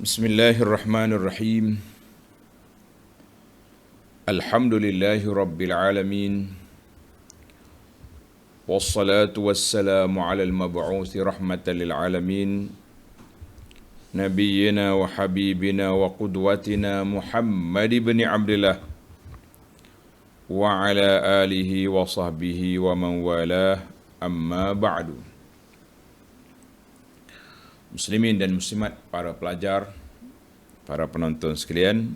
Bismillahirrahmanirrahim. Alhamdulillahi rabbil alamin. Wassalatu wassalamu ala al-mab'uthi rahmatan lil alamin. Nabiyyina wa habibina wa qudwatina Muhammad ibn Abdullah wa ala alihi wa sahbihi wa man walah, amma ba'du. Muslimin dan muslimat, para pelajar, para penonton sekalian,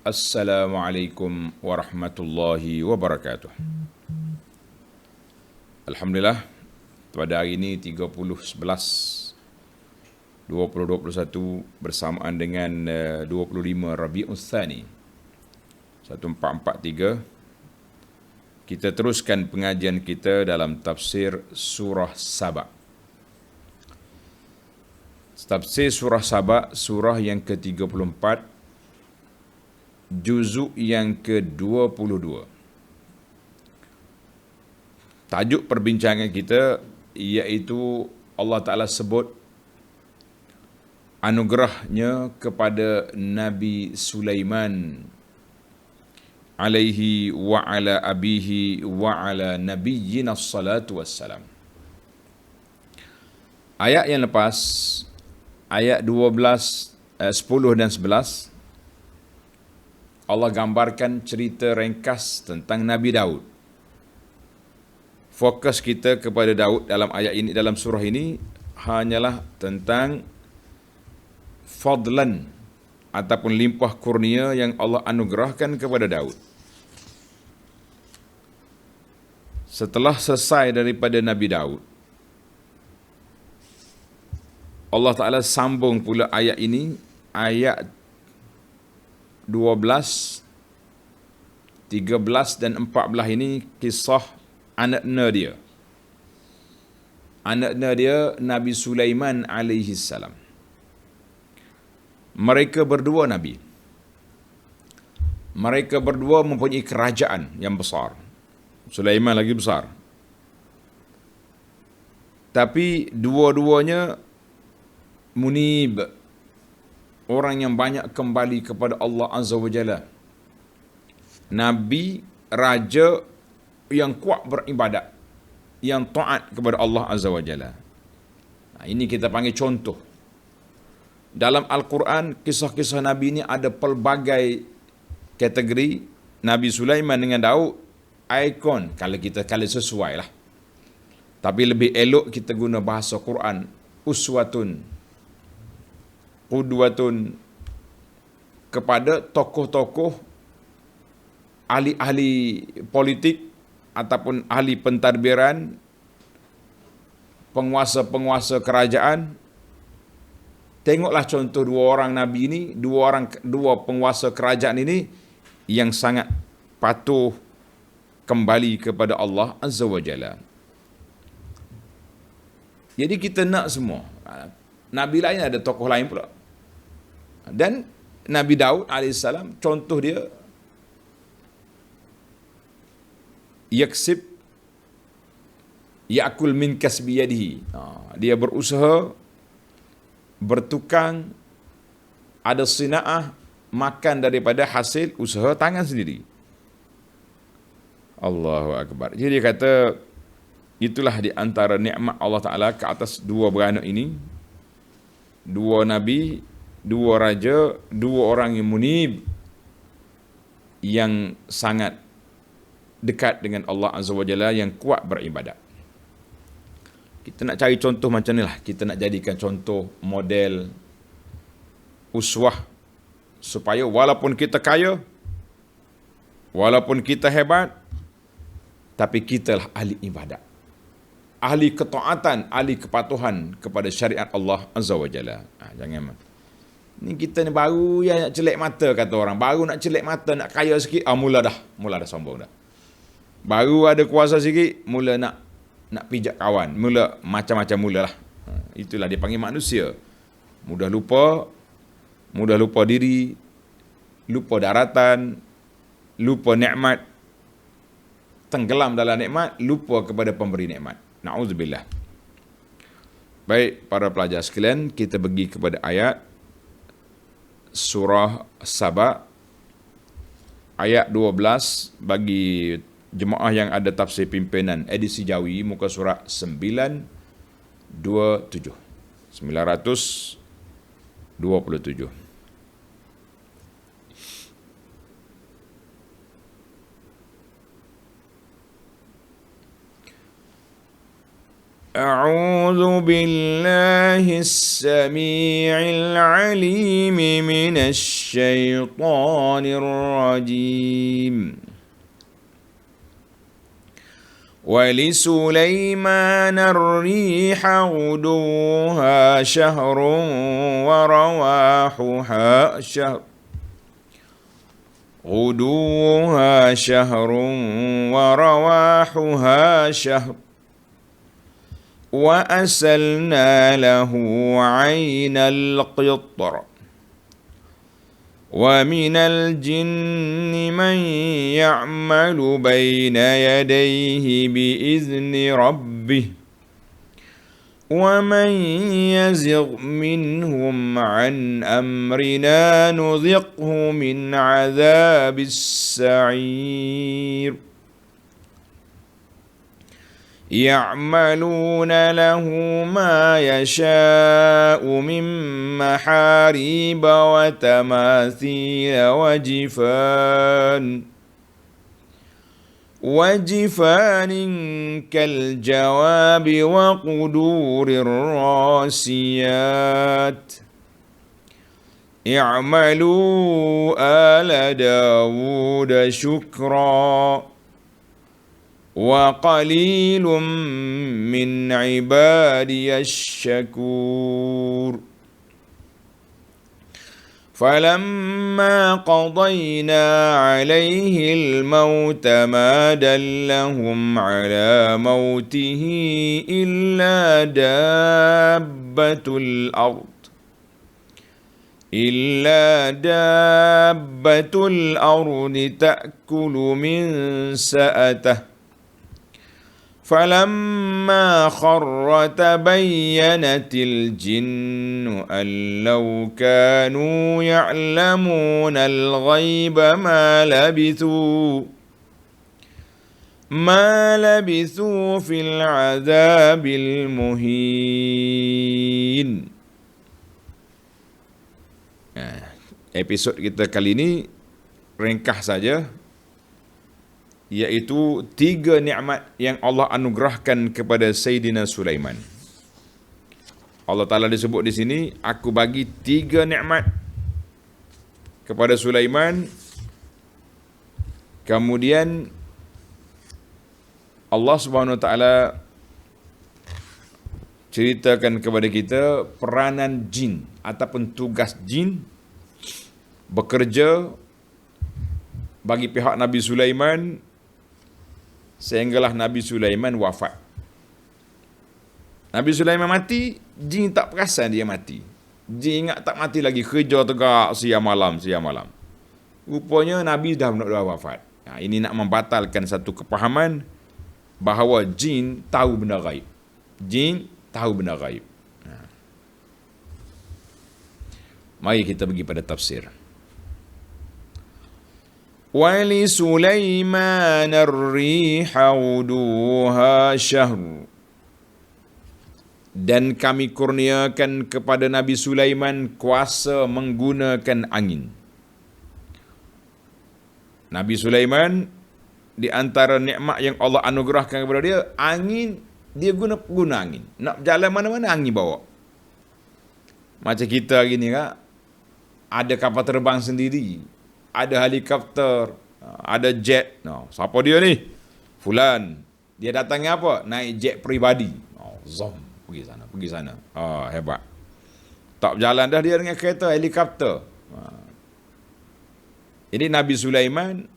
Assalamualaikum warahmatullahi wabarakatuh. Alhamdulillah, pada hari ini 30/11/2021 bersamaan dengan 25 Rabiul Tsani 1443, kita teruskan pengajian kita dalam tafsir surah Saba. Tafsir surah Saba, surah yang ke-34, juzuk yang ke-22. Tajuk perbincangan kita iaitu Allah Ta'ala sebut anugerahnya kepada Nabi Sulaiman alaihi wa ala abihi wa ala nabiyyina salatu wassalam. Ayat yang lepas, ayat 12, 10 dan 11, Allah gambarkan cerita ringkas tentang Nabi Daud. Fokus kita kepada Daud dalam ayat ini, dalam surah ini, hanyalah tentang fadlan ataupun limpah kurnia yang Allah anugerahkan kepada Daud. Setelah selesai daripada Nabi Daud, Allah Ta'ala sambung pula ayat ini, ayat 12, 13 dan 14 ini kisah anaknya dia. Anaknya dia Nabi Sulaiman alaihi salam. Mereka berdua Nabi. Mereka berdua mempunyai kerajaan yang besar. Sulaiman lagi besar. Tapi dua-duanya munib, orang yang banyak kembali kepada Allah Azza wa Jalla. Nabi, raja yang kuat beribadat, yang taat kepada Allah Azza wa Jalla. Ini kita panggil contoh. Dalam Al-Quran, kisah-kisah Nabi ini ada pelbagai kategori. Nabi Sulaiman dengan Daud, ikon, kalau sesuai lah. Tapi lebih elok kita guna bahasa Quran, uswatun, qudwatun, kepada tokoh-tokoh, ahli-ahli politik ataupun ahli pentadbiran, penguasa-penguasa kerajaan. Tengoklah contoh dua orang Nabi ini, dua penguasa kerajaan ini yang sangat patuh kembali kepada Allah Azza wa Jalla. Jadi kita nak semua. Nabi lain ada tokoh lain pula. Dan Nabi Daud AS, contoh dia, yaksib yakul min kasbi yadihi. Dia berusaha, bertukang, ada sina'ah, makan daripada hasil usaha tangan sendiri. Allahu Akbar. Jadi dia kata, itulah di antara nikmat Allah Ta'ala ke atas dua beranak ini. Dua Nabi, dua raja, dua orang yang munib, yang sangat dekat dengan Allah Azza wa Jalla, yang kuat beribadat. Kita nak cari contoh macam ni lah. Kita nak jadikan contoh, model, uswah, supaya walaupun kita kaya, walaupun kita hebat, tapi kita lah ahli ibadat, ahli ketaatan, ahli kepatuhan kepada syariat Allah Azza wa Jalla. Jangan ni kita ni baru yang nak celek mata, kata orang. Baru nak celek mata, nak kaya sikit, mula dah sombong dah. Baru ada kuasa sikit, mula nak pijak kawan, mula macam-macam mulalah. Itulah dia panggil manusia. Mudah lupa diri, lupa daratan, lupa nikmat, tenggelam dalam nikmat, lupa kepada pemberi nikmat. Na'udzubillah. Baik, para pelajar sekalian, kita pergi kepada ayat surah Saba ayat 12 bagi jemaah yang ada tafsir pimpinan edisi Jawi, muka surat 927. أعوذ بالله السميع العليم من الشيطان الرجيم. ولسليمان الريح غدوها شهر ورواحها شهر ورواحها شهر وأسلنا له عين القطر ومن الجن من يعمل بين يديه بإذن ربه ومن يزغ منهم عن أمرنا نذقه من عذاب السعير. يعملون له ما يشاء من محاريب وتماثيل وجفان كالجواب وقدور الراسيات. اعملوا آل داود شكرا وقليل من عبادي الشكور. فلما قضينا عليه الموت ما دلهم على موته إلا دابة الأرض تأكل من سأته. فلما خر تبينت الجن أن لو كانوا يعلمون الغيب ما لبثوا في العذاب المهين. Episod kita kali ini ringkas saja, iaitu 3 nikmat yang Allah anugerahkan kepada Sayyidina Sulaiman. Allah Ta'ala disebut di sini, aku bagi 3 nikmat kepada Sulaiman. Kemudian Allah Subhanahu Wa Ta'ala ceritakan kepada kita peranan jin ataupun tugas jin bekerja bagi pihak Nabi Sulaiman sehinggalah Nabi Sulaiman wafat. Nabi Sulaiman mati, jin tak perasan dia mati. Jin ingat tak mati lagi, kerja tegak siang malam. Rupanya Nabi dah wafat. Ini nak membatalkan satu kepahaman bahawa jin tahu benda gaib. Mari kita pergi pada tafsir. وَلِسُلَيْمَانَ الرِّيحَ غُدُوهَا شَهْرٌ. Dan kami kurniakan kepada Nabi Sulaiman kuasa menggunakan angin. Nabi Sulaiman, di antara nikmat yang Allah anugerahkan kepada dia, angin, dia guna angin. Nak berjalan mana-mana, angin bawa. Macam kita hari ni, ada kapal terbang sendiri, ada helikopter, ada jet. Siapa dia ni? Fulan. Dia datangnya apa? Naik jet peribadi. Zom, pergi sana. Hebat. Tak berjalan dah dia dengan kereta, helikopter. Ini Nabi Sulaiman,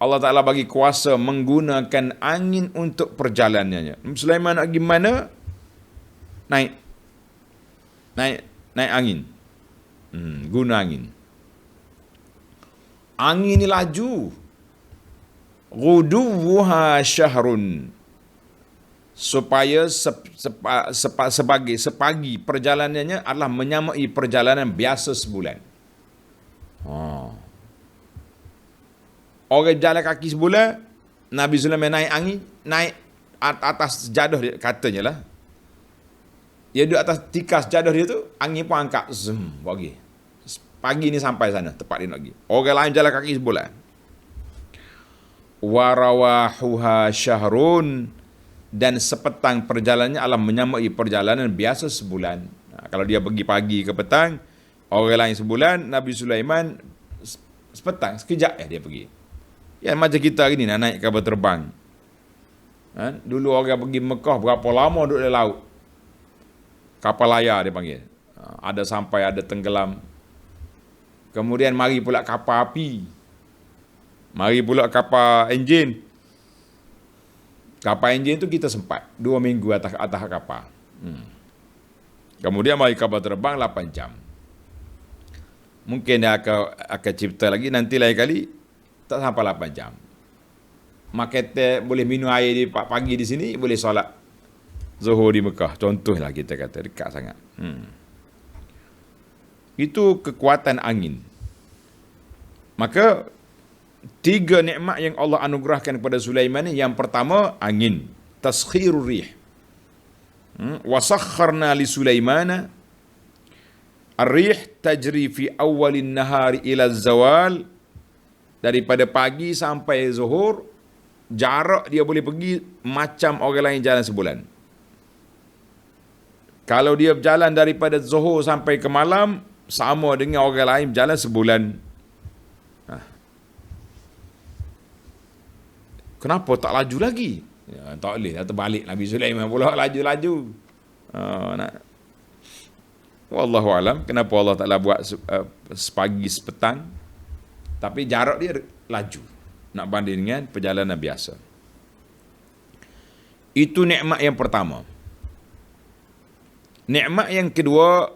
Allah Ta'ala bagi kuasa menggunakan angin untuk perjalanannya. Nabi Sulaiman nak pergi mana? Naik angin. Guna angin. Angin ni laju. Ghuduwuha syahrun. Supaya sepagi perjalanannya adalah menyamai perjalanan biasa sebulan. Orang jalan kaki sebulan, Nabi Sulaiman naik angin, naik atas sejadah dia, katanya lah. Dia duduk atas tikar sejadah dia tu, angin pun angkat, zoom, pergi. Pagi ni sampai sana, tempat dia nak pergi. Orang lain jalan kaki sebulan. Warawahuha syahrun, dan sepetang perjalanannya alam menyamai perjalanan biasa sebulan. Kalau dia pergi pagi ke petang, orang lain sebulan, Nabi Sulaiman sepetang, sekejap dia pergi. Ya, macam kita hari ni nak naik kapal terbang. Dulu orang pergi Mekah berapa lama duduk di laut. Kapal layar dia panggil. Ada sampai, ada tenggelam. Kemudian mari pula kapal api. Mari pula kapal enjin. Kapal enjin tu kita sempat 2 minggu atas kapal. Kemudian mari kapal terbang 8 jam. Mungkin dia akan cipta lagi nanti lain kali tak sampai 8 jam. Maket boleh minum air di pagi di sini, boleh solat Zuhur di Mekah. Contohlah kita kata dekat sangat. Itu kekuatan angin. Maka 3 nikmat yang Allah anugerahkan kepada Sulaiman ni, yang pertama angin, taskhirur rih. Wa sakharna li Sulaimana ar-rih tajri fi awwalin nahari ila zawal, daripada pagi sampai zuhur, jarak dia boleh pergi macam orang lain jalan sebulan. Kalau dia berjalan daripada zuhur sampai ke malam, sama dengan orang lain berjalan sebulan. Kenapa tak laju lagi? Ya, tak boleh, dah terbalik Nabi Sulaiman pula laju-laju. Wallahu alam, kenapa Allah Ta'ala buat sepagi sepetang, tapi jarak dia laju nak banding dengan perjalanan biasa. Itu nikmat yang pertama. Nikmat yang kedua,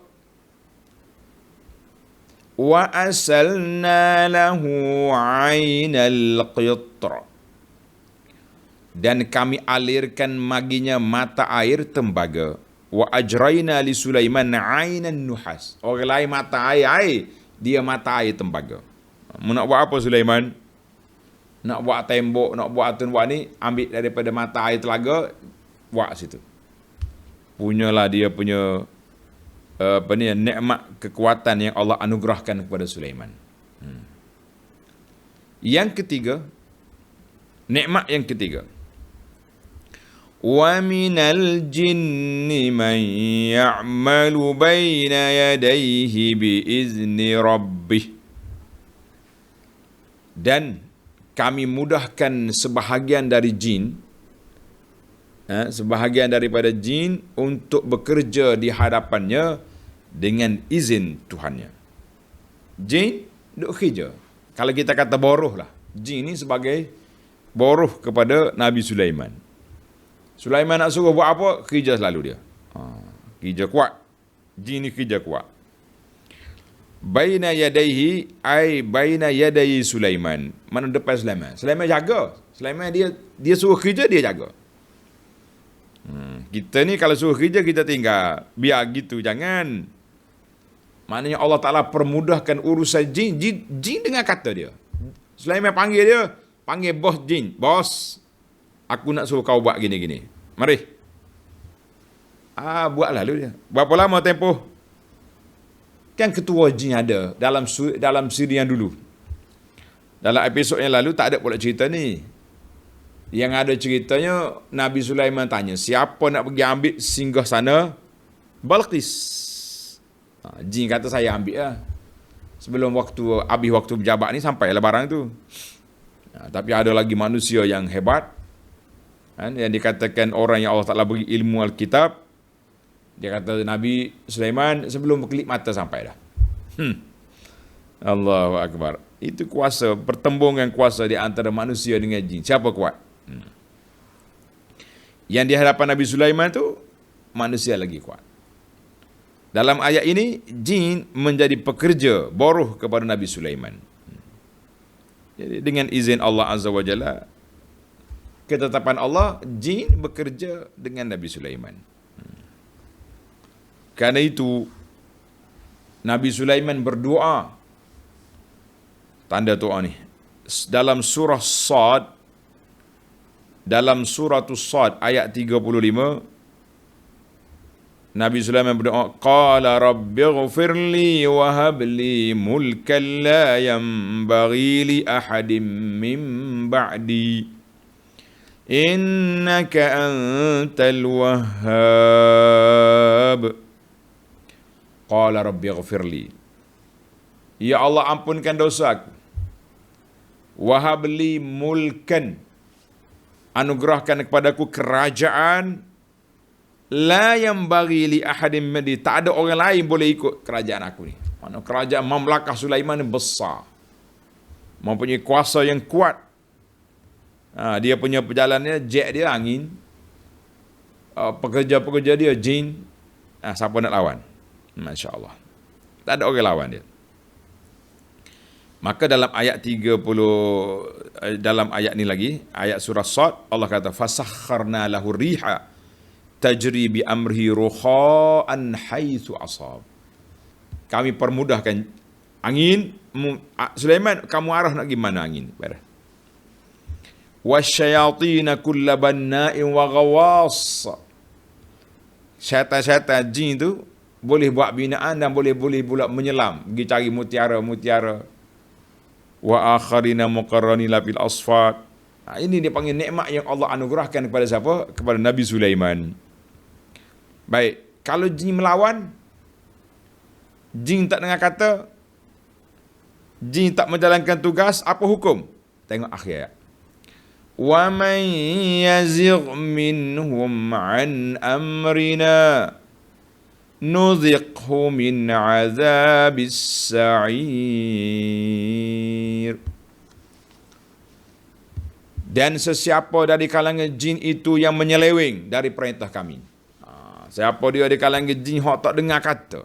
wa asalna lahu 'ainal qitra, dan kami alirkan maginya mata air tembaga. Wa ajraina li Sulaiman 'ainan nuhas, orang lain mata air, dia mata air tembaga. Nak buat apa Sulaiman? Nak buat tembok, nak buat tu, buat ni, ambil daripada mata air telaga, buat situ. Punyalah dia punya nikmat kekuatan yang Allah anugerahkan kepada Sulaiman. Yang ketiga, nikmat yang ketiga, wa minal jinni man ya'malu baina yadayhi biizni rabbih, dan kami mudahkan sebahagian dari jin, sebahagian daripada jin untuk bekerja di hadapannya dengan izin Tuhannya. Jin duk kerja. Kalau kita kata boruh lah, jin ni sebagai boruh kepada Nabi Sulaiman. Sulaiman nak suruh buat apa, kerja selalu dia. Kerja kuat. Jin ni kerja kuat. Baina yadaihi, ay baina yadai Sulaiman. Mana depan Sulaiman? Sulaiman jaga. Sulaiman dia suruh kerja, dia jaga. Kita ni kalau suruh kerja, kita tinggal. Biar gitu, jangan. Maknanya Allah Ta'ala permudahkan urusan jin. Jin dengan kata dia. Sulaiman panggil dia. Panggil bos jin. Bos, aku nak suruh kau buat gini-gini. Mari. Buatlah lalu dia. Berapa lama tempoh? Kan ketua jin ada dalam siri yang dulu. Dalam episod yang lalu tak ada pula cerita ni. Yang ada ceritanya, Nabi Sulaiman tanya, siapa nak pergi ambil singgah sana Balqis? Jin kata, saya ambil lah. Sebelum habis waktu berjabat ni, sampailah barang tu. Tapi ada lagi manusia yang hebat, yang dikatakan orang yang Allah Ta'ala beri ilmu Alkitab. Dia kata Nabi Sulaiman sebelum berkelip mata sampai dah. Allahu Akbar. Itu kuasa, pertembungan kuasa di antara manusia dengan jin. Siapa kuat? Yang di hadapan Nabi Sulaiman tu, manusia lagi kuat. Dalam ayat ini, jin menjadi pekerja boruh kepada Nabi Sulaiman. Jadi dengan izin Allah Azza wa Jalla, ketetapan Allah, jin bekerja dengan Nabi Sulaiman. Karena itu, Nabi Sulaiman berdoa. Tanda doa ni. dalam surah Sad, dalam suratul Sad ayat 35, Nabi Sulaiman berdoa, qala rabbighfirli wa habli mulkan la yanbaghi li ahadin min ba'di innaka antal wahhab. Qala rabbighfirli, ya Allah ampunkan dosa aku. Wa habli mulkan, anugerahkan kepadaku kerajaan la yang bagi li ahadim madi, tak ada orang lain boleh ikut kerajaan aku ni. Mana kerajaan Mamlakah Sulaiman ni besar, mempunyai kuasa yang kuat. Dia punya perjalanannya jet dia angin, pekerja-pekerja dia jin. Siapa nak lawan? Masya Allah, tak ada orang lawan dia. Maka dalam ayat 30, dalam ayat ni lagi, ayat surah Sad, Allah kata fasakharna lahu riha tajri bi amrihi rukha'an haitsu asab. Kami permudahkan angin. Sulaiman, kamu arah nak gimana angin? Wasyayatina kulla banna'in wa ghawas. Syaitan-syaitan jin tu boleh buat binaan dan boleh pula menyelam, pergi cari mutiara. Wa akharina muqarranina fil asfat. Ini dia panggil nikmat yang Allah anugerahkan kepada siapa? Kepada Nabi Sulaiman. Baik, kalau jin melawan, jin tak dengar kata, jin tak menjalankan tugas, apa hukum? Tengok akhir ayat. Wa man yazigh minhum an amrina nuziqhu min azabis sa'ir. Dan sesiapa dari kalangan jin itu yang menyeleweng dari perintah kami. Siapa dia di kalangan jin hok tak dengar kata,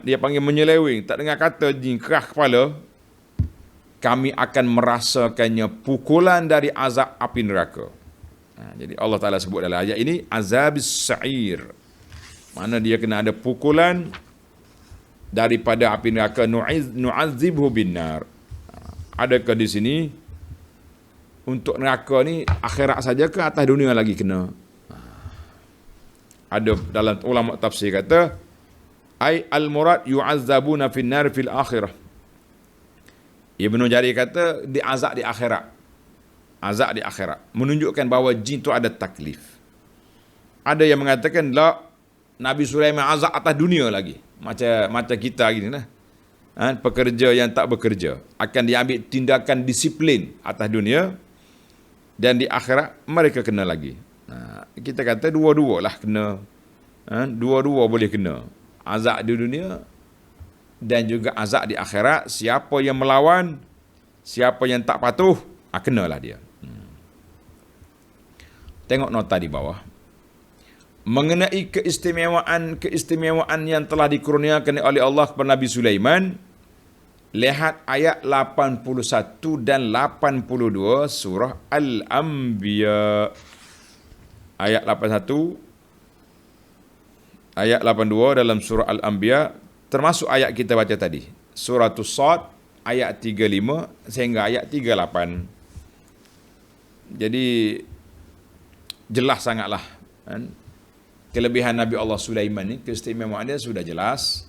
dia panggil menyeleweng, tak dengar kata, jin kerah kepala, kami akan merasakannya pukulan dari azab api neraka. Jadi Allah Ta'ala sebut dalam ayat ini azabis sa'ir, mana dia kena ada pukulan daripada api neraka. Nu'azibhu bin nar. Adakah di sini untuk neraka ni akhirat saja ke atas dunia lagi kena? Ada dalam ulama tafsir kata ai al-murad yu'azzabuna fin nar fil akhirah. Ibnu Jarir kata diazab di akhirat. Azab di akhirat menunjukkan bahawa jin tu ada taklif. Ada yang mengatakan la, Nabi Sulaiman azab atas dunia lagi. Macam kita gini lah. Pekerja yang tak bekerja akan diambil tindakan disiplin atas dunia, dan di akhirat mereka kena lagi. Kita kata dua-dua lah kena. Dua-dua boleh kena. Azab di dunia dan juga azab di akhirat. Siapa yang melawan, siapa yang tak patuh, kenalah dia. Tengok nota di bawah. Mengenai keistimewaan yang telah dikurniakan oleh Allah kepada Nabi Sulaiman, lihat ayat 81 dan 82 surah Al-Anbiya. Ayat 81, ayat 82 dalam surah Al-Anbiya, termasuk ayat kita baca tadi, surah Sad ayat 35 sehingga ayat 38. Jadi jelas sangatlah kelebihan Nabi Allah Sulaiman ni, keistimewaan dia sudah jelas.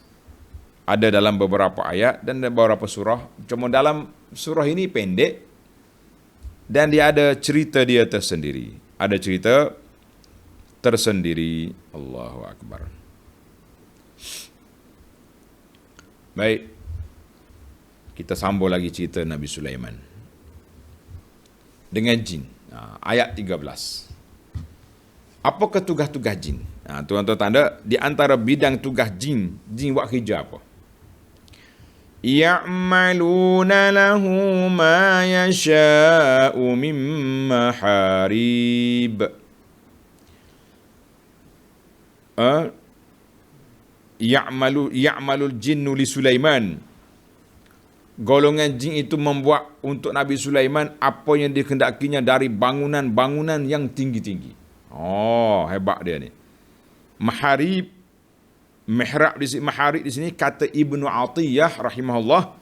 Ada dalam beberapa ayat dan beberapa surah. Cuma dalam surah ini pendek dan dia ada cerita dia tersendiri. Ada cerita tersendiri. Allahu Akbar. Baik, kita sambung lagi cerita Nabi Sulaiman dengan jin. Ayat 13. Apakah tugas-tugas jin? Tuan-tuan tanda, di antara bidang tugas jin buat kerja apa? Ya'maluna lahu ma yasha'u min maharib. Ya'malul jinnu li Sulaiman. Golongan jin itu membuat untuk Nabi Sulaiman apa yang dikehendakinya dari bangunan-bangunan yang tinggi-tinggi. Hebat dia ni. Maharib di sini kata Ibnu Atiyah rahimahullah,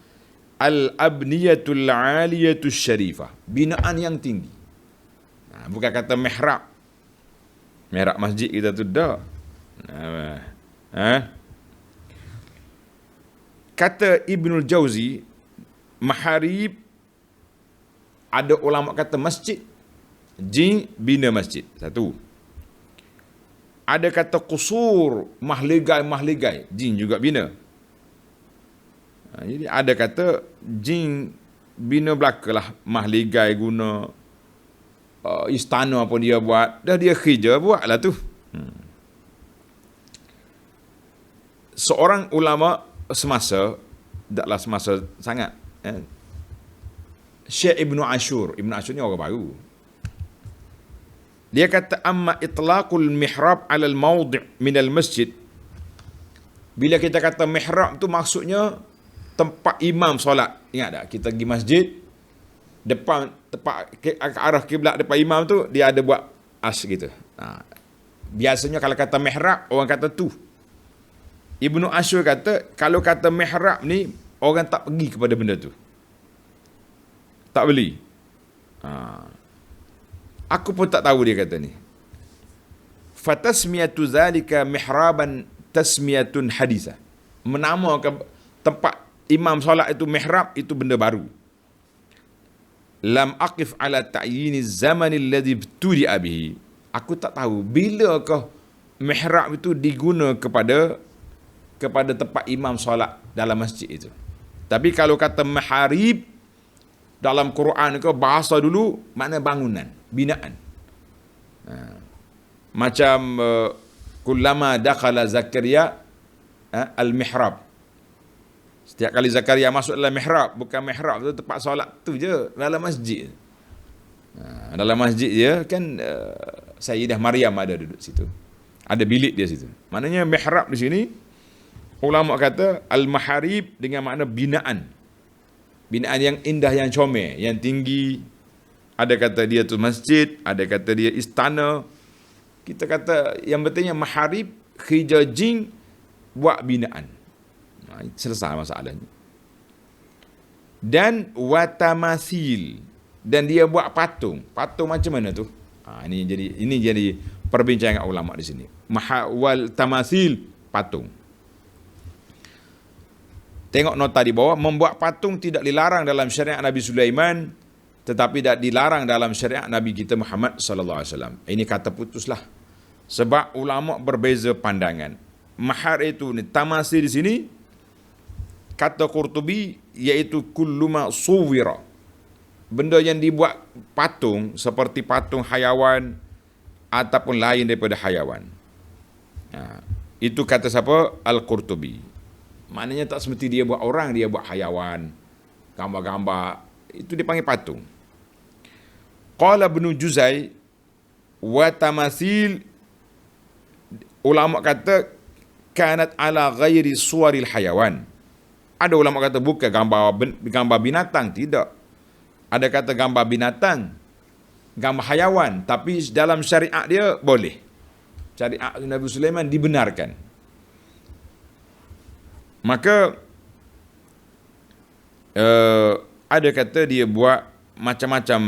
al-abniyatul aliyatus syarifah, binaan yang tinggi. Bukan kata mihrab. Mihrab masjid kita tu dah. Kata Ibnul Jauzi, maharib, ada ulama kata masjid, jin bina masjid. Satu. Ada kata qusur, mahligai, jin juga bina. Jadi ada kata jin bina belakalah mahligai guna istana apa dia buat, dah dia kerja buatlah tu. Seorang ulama semasa, taklah semasa sangat, Syekh Ibn Ashur ni orang baru. Dia kata amma itlaqul mihrab 'ala al-mawdi' min al-masjid. Bila kita kata mihrab tu maksudnya tempat imam solat. Ingat tak? Kita pergi masjid, depan tempat ke arah kiblat depan imam tu dia ada buat gitu. Biasanya kalau kata mihrab orang kata tu. Ibnu Ashur kata kalau kata mihrab ni orang tak pergi kepada benda tu. Tak beli. Aku pun tak tahu dia kata ni. Fatasmiyatu zalika mihraban tasmiyatun hadisah. Menamakan tempat imam solat itu mihrab, itu benda baru. Lam aqif ala ta'yini zaman alladhi ibtudi'a bihi. Aku tak tahu bilakah mihrab itu diguna kepada tempat imam solat dalam masjid itu. Tapi kalau kata maharib dalam Quran ke bahasa dulu makna bangunan, binaan. Macam kullama dakhala Zakaria al-mihrab. Setiap kali Zakaria masuk dalam mihrab, bukan mihrab tu tempat solat tu je, dalam masjid. Dalam masjid dia kan Sayyidah Maryam ada duduk situ. Ada bilik dia situ. Maknanya mihrab di sini ulama kata al-maharib dengan makna binaan. Binaan yang indah, yang comel, yang tinggi. Ada kata dia tu masjid, ada kata dia istana. Kita kata yang betulnya maharib, khija jin buat binaan. Selesai masalahnya. Dan watamasil, dan dia buat patung. Patung macam mana tu? Ini jadi perbincangan ulama di sini. Wal tamasil, patung. Tengok nota di bawah, membuat patung tidak dilarang dalam syariat Nabi Sulaiman, tetapi tidak dilarang dalam syariat Nabi kita Muhammad sallallahu alaihi wasallam. Ini kata putuslah. Sebab ulama berbeza pandangan. Mahar itu ni tamasil di sini kata Qurtubi iaitu kullu ma suwira. Benda yang dibuat patung seperti patung hayawan ataupun lain daripada hayawan. Itu kata siapa? Al-Qurtubi. Maknanya tak semesti dia buat orang, dia buat hayawan, gambar-gambar, itu dipanggil patung. Qala Ibnu Juzai wa tamasil, ulama kata kanat ala ghairi suwaril hayawan. Ada ulama kata bukan gambar binatang, tidak. Ada kata gambar binatang, gambar hayawan, tapi dalam syariat dia boleh. Syariat Nabi Sulaiman dibenarkan. Maka ada kata dia buat macam-macam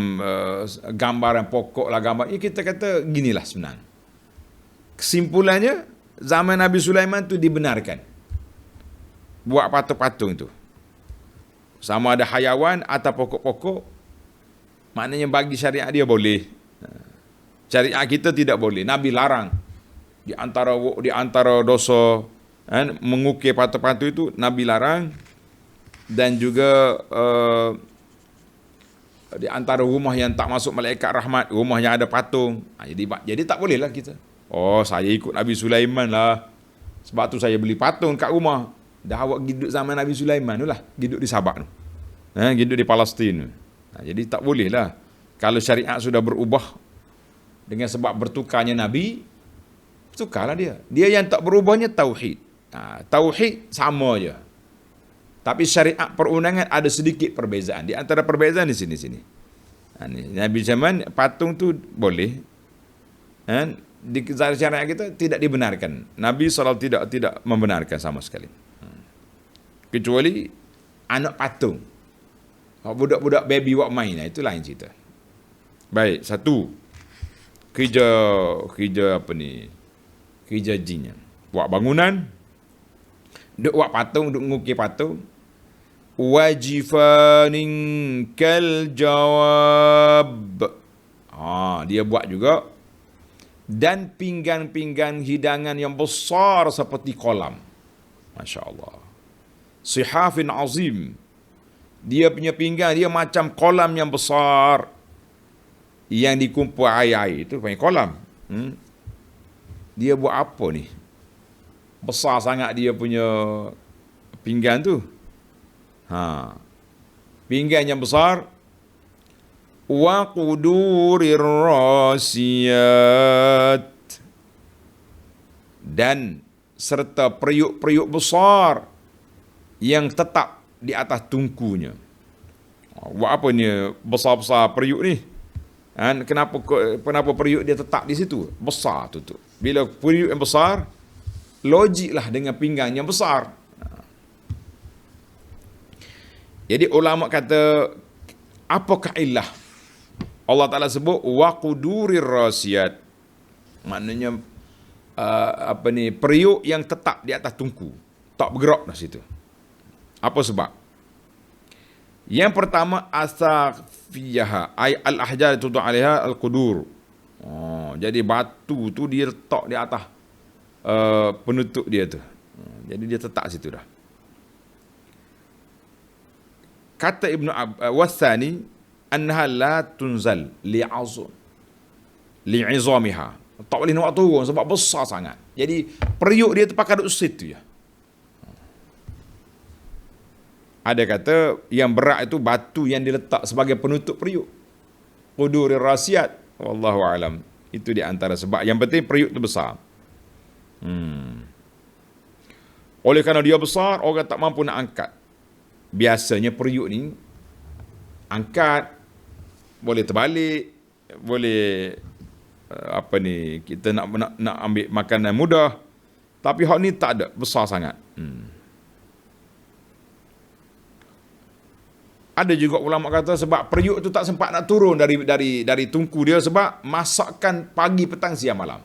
gambaran pokok lah, gambar. Kita kata ginilah senang. Kesimpulannya zaman Nabi Sulaiman tu dibenarkan buat patung-patung tu. Sama ada hayawan atau pokok-pokok, maknanya bagi syariat dia boleh. Syariat kita tidak boleh. Nabi larang. Di antara dosa mengukir patung-patung itu Nabi larang. Dan juga di antara rumah yang tak masuk malaikat rahmat, rumah yang ada patung. Jadi tak boleh lah kita. Oh, saya ikut Nabi Sulaiman lah, sebab tu saya beli patung kat rumah. Dah awak hidup zaman Nabi Sulaiman tu lah, hidup di Sabak tu, hidup di Palestin tu. Jadi tak boleh lah. Kalau syariat sudah berubah dengan sebab bertukarnya Nabi, tukarlah dia. Dia yang tak berubahnya tauhid. Tauhid sama je. Tapi syariat perundangan ada sedikit perbezaan. Di antara perbezaan di sini. Nabi zaman patung tu boleh. Di syariat kita tidak dibenarkan. Nabi SAW tidak membenarkan sama sekali. Kecuali anak patung. Budak-budak baby buat main, itu lain cerita. Baik, satu. Kerja apa ni? Kerja jinnya. Buat bangunan, duk buat patung, duk ngukir patung. Wajifanin kal jawab. Dia buat juga. Dan pinggan-pinggan hidangan yang besar seperti kolam. Masya Allah. Sihafin azim. Dia punya pinggan, dia macam kolam yang besar. Yang dikumpul air-air. Itu panggil kolam. Dia buat apa ni? Besar sangat dia punya pinggan tu. Pinggan yang besar. Wa qudurir rasiyat. Dan serta periuk-periuk besar yang tetap di atas tungkunya. Buat apa ni besar-besar periuk ni? Kenapa periuk dia tetap di situ? Besar tu. Bila periuk yang besar, logiklah dengan pinggang yang besar. Jadi ulama kata, apakah illah? Allah Ta'ala sebut wa qudurir rasiyat. Maknanya periuk yang tetap di atas tungku, tak bergerak dah situ. Apa sebab? Yang pertama, asafiyah ay al-ahjar tudu 'alaiha al-qudur. Jadi batu tu dia letak di atas penutup dia tu. Jadi dia tetap situ dah. Kata Ibnu Wasani, annaha la tunzal li'izamiha. Tak boleh nak turun sebab besar sangat. Jadi periuk dia terpakai duduk situ ya. Ada kata yang berat itu batu yang diletak sebagai penutup periuk. Qudurir rasiyat. Wallahu alam. Itu di antara sebab. Yang penting periuk itu besar. Oleh kerana dia besar, orang tak mampu nak angkat. Biasanya periuk ni angkat, boleh terbalik, boleh kita nak ambil makanan mudah. Tapi hak ni tak ada, besar sangat. Ada juga ulama kata sebab periuk tu tak sempat nak turun dari tungku dia sebab masakkan pagi, petang, siang, malam.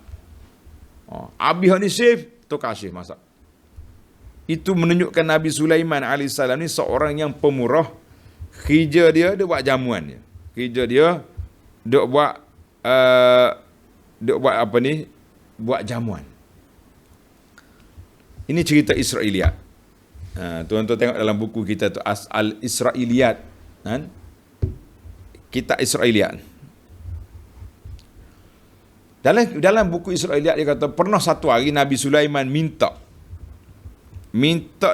Habis ni safe, tu kasih masak. Itu menunjukkan Nabi Sulaiman AS ni seorang yang pemurah. Kerja dia buat jamuan dia. Kerja dia buat buat jamuan. Ini cerita Israiliyat. Tuan-tuan tengok dalam buku kita tu Al-Israiliyat, kan? Kitab Israiliyat. Dalam buku Israiliyat dia kata pernah satu hari Nabi Sulaiman minta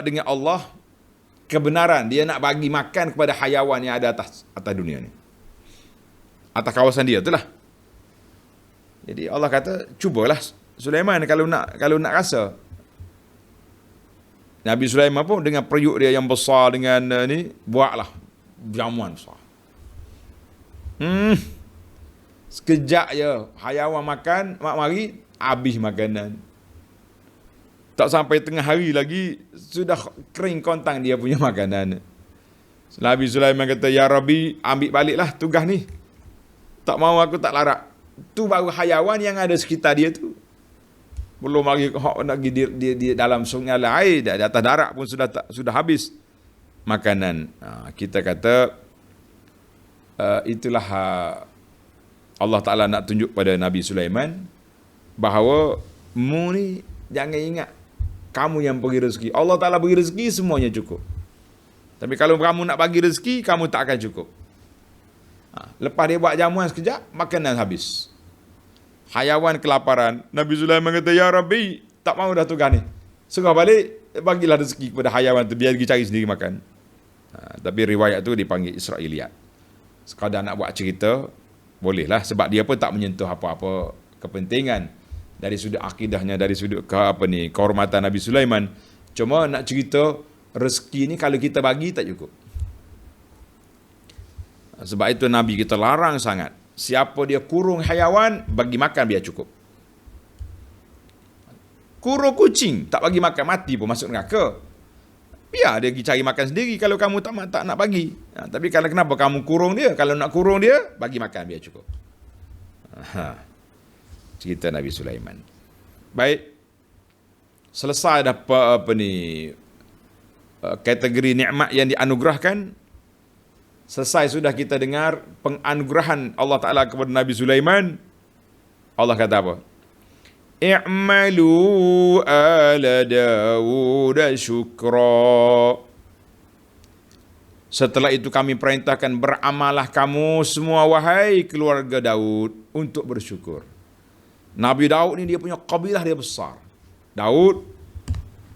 dengan Allah kebenaran, dia nak bagi makan kepada hayawan yang ada atas dunia ni. Atas kawasan dia itulah. Jadi Allah kata, cubalah Sulaiman kalau nak rasa. Nabi Sulaiman pun dengan periuk dia yang besar dengan ni, buatlah jamuan besar. Sekejap je hayawan makan, mari habis makanan. Tak sampai tengah hari lagi sudah kering kontang dia punya makanan. Nabi Sulaiman kata, ya Rabbi, ambil baliklah tugas ni. Tak mau aku tak larat. Tu baru hayawan yang ada sekitar dia tu. Belum lagi nak pergi di dalam sungai air, di atas darat pun sudah habis makanan. Kita kata itulah Allah Ta'ala nak tunjuk pada Nabi Sulaiman bahawa mu ni jangan ingat kamu yang bagi rezeki. Allah Ta'ala bagi rezeki, semuanya cukup. Tapi kalau kamu nak bagi rezeki, kamu tak akan cukup. Lepas dia buat jamuan sekejap, makanan habis. Hayawan kelaparan. Nabi Sulaiman kata, ya Rabbi, tak mahu dah tugas ni. Suruh balik, bagilah rezeki kepada hayawan tu, biar pergi cari sendiri makan. Tapi riwayat tu dipanggil Israiliyat. Sekadar nak buat cerita, bolehlah. Sebab dia pun tak menyentuh apa-apa kepentingan dari sudut akidahnya, dari sudut kehormatan Nabi Sulaiman. Cuma nak cerita rezeki ni kalau kita bagi tak cukup. Sebab itu Nabi kita larang sangat. Siapa dia kurung hayawan, bagi makan biar cukup. Kurung kucing, tak bagi makan, mati pun masuk neraka. biar dia pergi cari makan sendiri kalau kamu tak nak bagi. Tapi kalau kenapa kamu kurung dia? Kalau nak kurung dia, bagi makan biar cukup. Cerita Nabi Sulaiman. Baik. Selesai dah kategori nikmat yang dianugerahkan. Selesai sudah kita dengar penganugerahan Allah Ta'ala kepada Nabi Sulaiman. Allah kata apa? I'malu ala Dawud syukra. Setelah itu kami perintahkan beramalah kamu semua wahai keluarga Daud untuk bersyukur. Nabi Daud ni dia punya kabilah dia besar. Daud.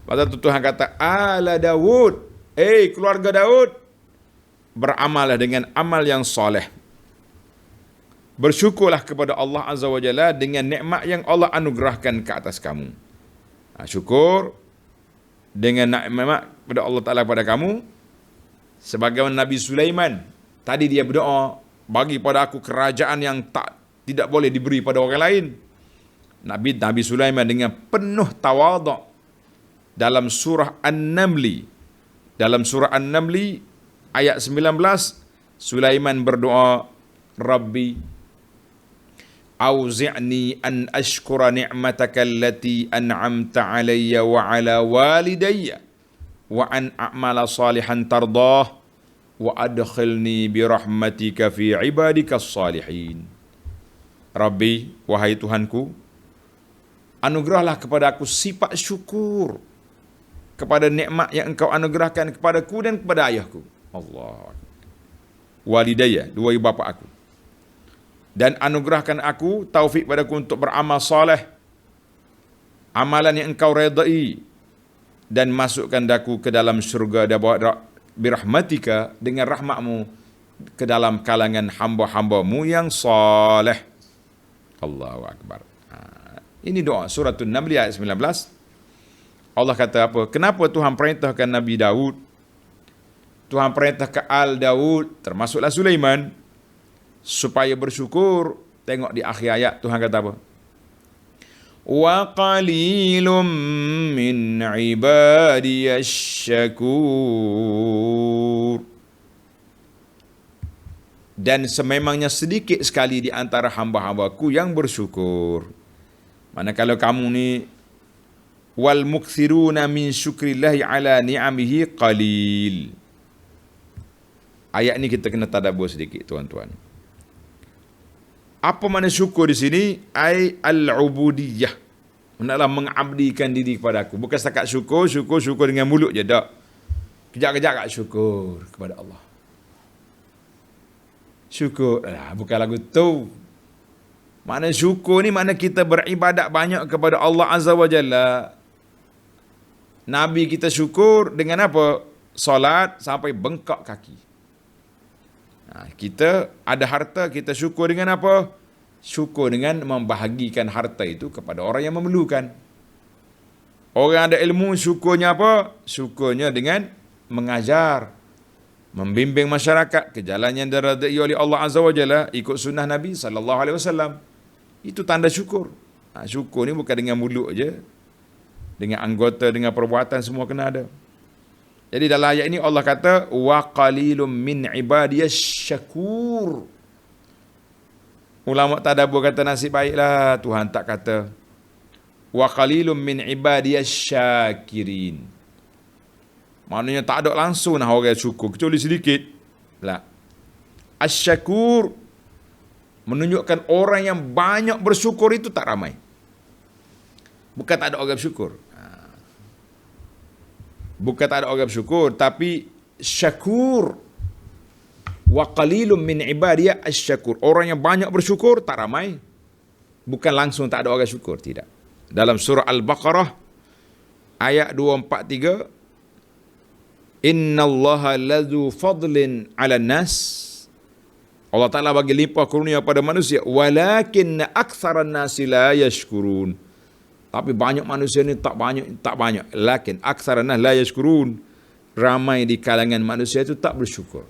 Pada Tuhan kata ala Daud. Keluarga Daud. Beramalah dengan amal yang soleh. Bersyukurlah kepada Allah Azza wa Jalla dengan nikmat yang Allah anugerahkan ke atas kamu. Syukur dengan nikmat kepada Allah Ta'ala kepada kamu. Sebagaimana Nabi Sulaiman. Tadi dia berdoa, bagi pada aku kerajaan yang tidak boleh diberi pada orang lain. Nabi Sulaiman dengan penuh tawaduk. Dalam surah An-Namli. Dalam surah An-Namli ayat 19. Sulaiman berdoa, Rabbi auzi'ni an ashkura ni'mataka allati an'amta alayya wa ala walidayya wa an a'mala salihan tardah wa adkhilni bi rahmatika fi ibadika salihin. Rabbi, wahai Tuhanku, anugerahlah kepada aku sifat syukur kepada nikmat yang Engkau anugerahkan kepadaku dan kepada ayahku. Allah. Walidayya, dua ibu bapa aku. Dan anugerahkan aku taufik padaku untuk beramal soleh, amalan yang Engkau redai, dan masukkan aku ke dalam syurga birahmatika, dengan rahmatmu ke dalam kalangan hamba-hambamu yang soleh. Allahu Akbar. Ini doa suratul Naml ayat 19. Allah kata apa? Kenapa Tuhan perintahkan Nabi Daud? Tuhan perintah ke Al Daud, termasuklah Sulaiman, supaya bersyukur. Tengok di akhir ayat Tuhan kata apa? Wa qalilum min ibadiyas syakur. Dan sememangnya sedikit sekali di antara hamba-hambaku yang bersyukur. Manakala kamu ni, wal mukthiruna min syukrillahi ala ni'amihi qalil. Ayat ni kita kena tadabbur sedikit, tuan-tuan. Apa makna syukur di sini? Al-ubudiyah. Hendaklah mengabdikan diri kepada aku. Bukan setakat syukur dengan mulut je. Tak. Kejap-kejap kat syukur kepada Allah. Syukur. Bukan lagu tu. Makna syukur ni makna kita beribadat banyak kepada Allah Azza wa Jalla. Nabi kita syukur dengan apa? Solat sampai bengkak kaki. Kita ada harta, kita syukur dengan apa? Syukur dengan membahagikan harta itu kepada orang yang memerlukan. Orang ada ilmu, syukurnya apa? Syukurnya dengan mengajar, membimbing masyarakat ke jalan yang diridai oleh Allah Azza wa Jalla, ikut sunnah Nabi SAW. Itu tanda syukur. Syukur ni bukan dengan mulut je, dengan anggota, dengan perbuatan, semua kena ada. Jadi dalam ayat ini Allah kata wa qalilum min ibadiyas syakur. Ulama tadabbur kata nasib baiklah Tuhan tak kata wa qalilum min ibadiyas syakirin. Maknanya tak ada langsung nah orang syukur kecuali sedikit. Lah. Asy-syakur menunjukkan orang yang banyak bersyukur itu tak ramai. Bukan tak ada orang bersyukur. Bukan tak ada orang bersyukur, tapi syakur. Wa qalilum min ibadiyah asy-syakur. Orang yang banyak bersyukur tak ramai. Bukan langsung tak ada orang syukur, tidak. Dalam surah Al-Baqarah ayat 243, innallaha ladzu fadlin 'alan nas. Allah Taala bagi limpah kurnia pada manusia, walakin aktsaran nasi la yashkurun. Tapi banyak manusia ni tak banyak. Lakin aktsaran nas la yashkurun. Ramai di kalangan manusia itu tak bersyukur.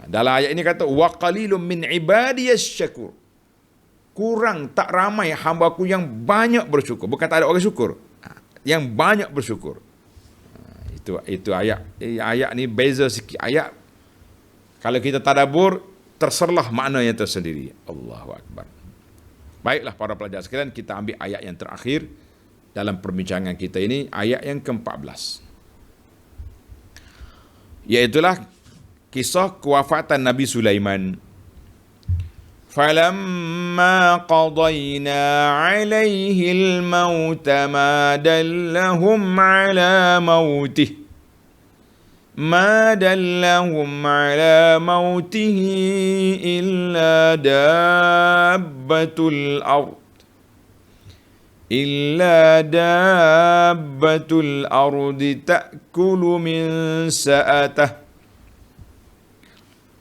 Dalam ayat ini kata wa qalilum min ibadiyas syakur. Kurang, tak ramai hamba-Ku yang banyak bersyukur. Bukan tak ada orang syukur. Yang banyak bersyukur. Itu ayat ni beza sikit. Ayat kalau kita tadabbur terserlah maknanya tersendiri. Allahu akbar. Baiklah para pelajar sekalian, kita ambil ayat yang terakhir dalam perbincangan kita ini, ayat yang ke-14. Iaitulah kisah kewafatan Nabi Sulaiman. فَلَمَّا قَضَيْنَا عَلَيْهِ الْمَوْتَ مَا دَلَّهُمْ عَلَى مَوْتِهِ إِلَّا دَابَّةُ الْأَرْضِ تَأْكُلُ مِنْ سَأَتَهُ.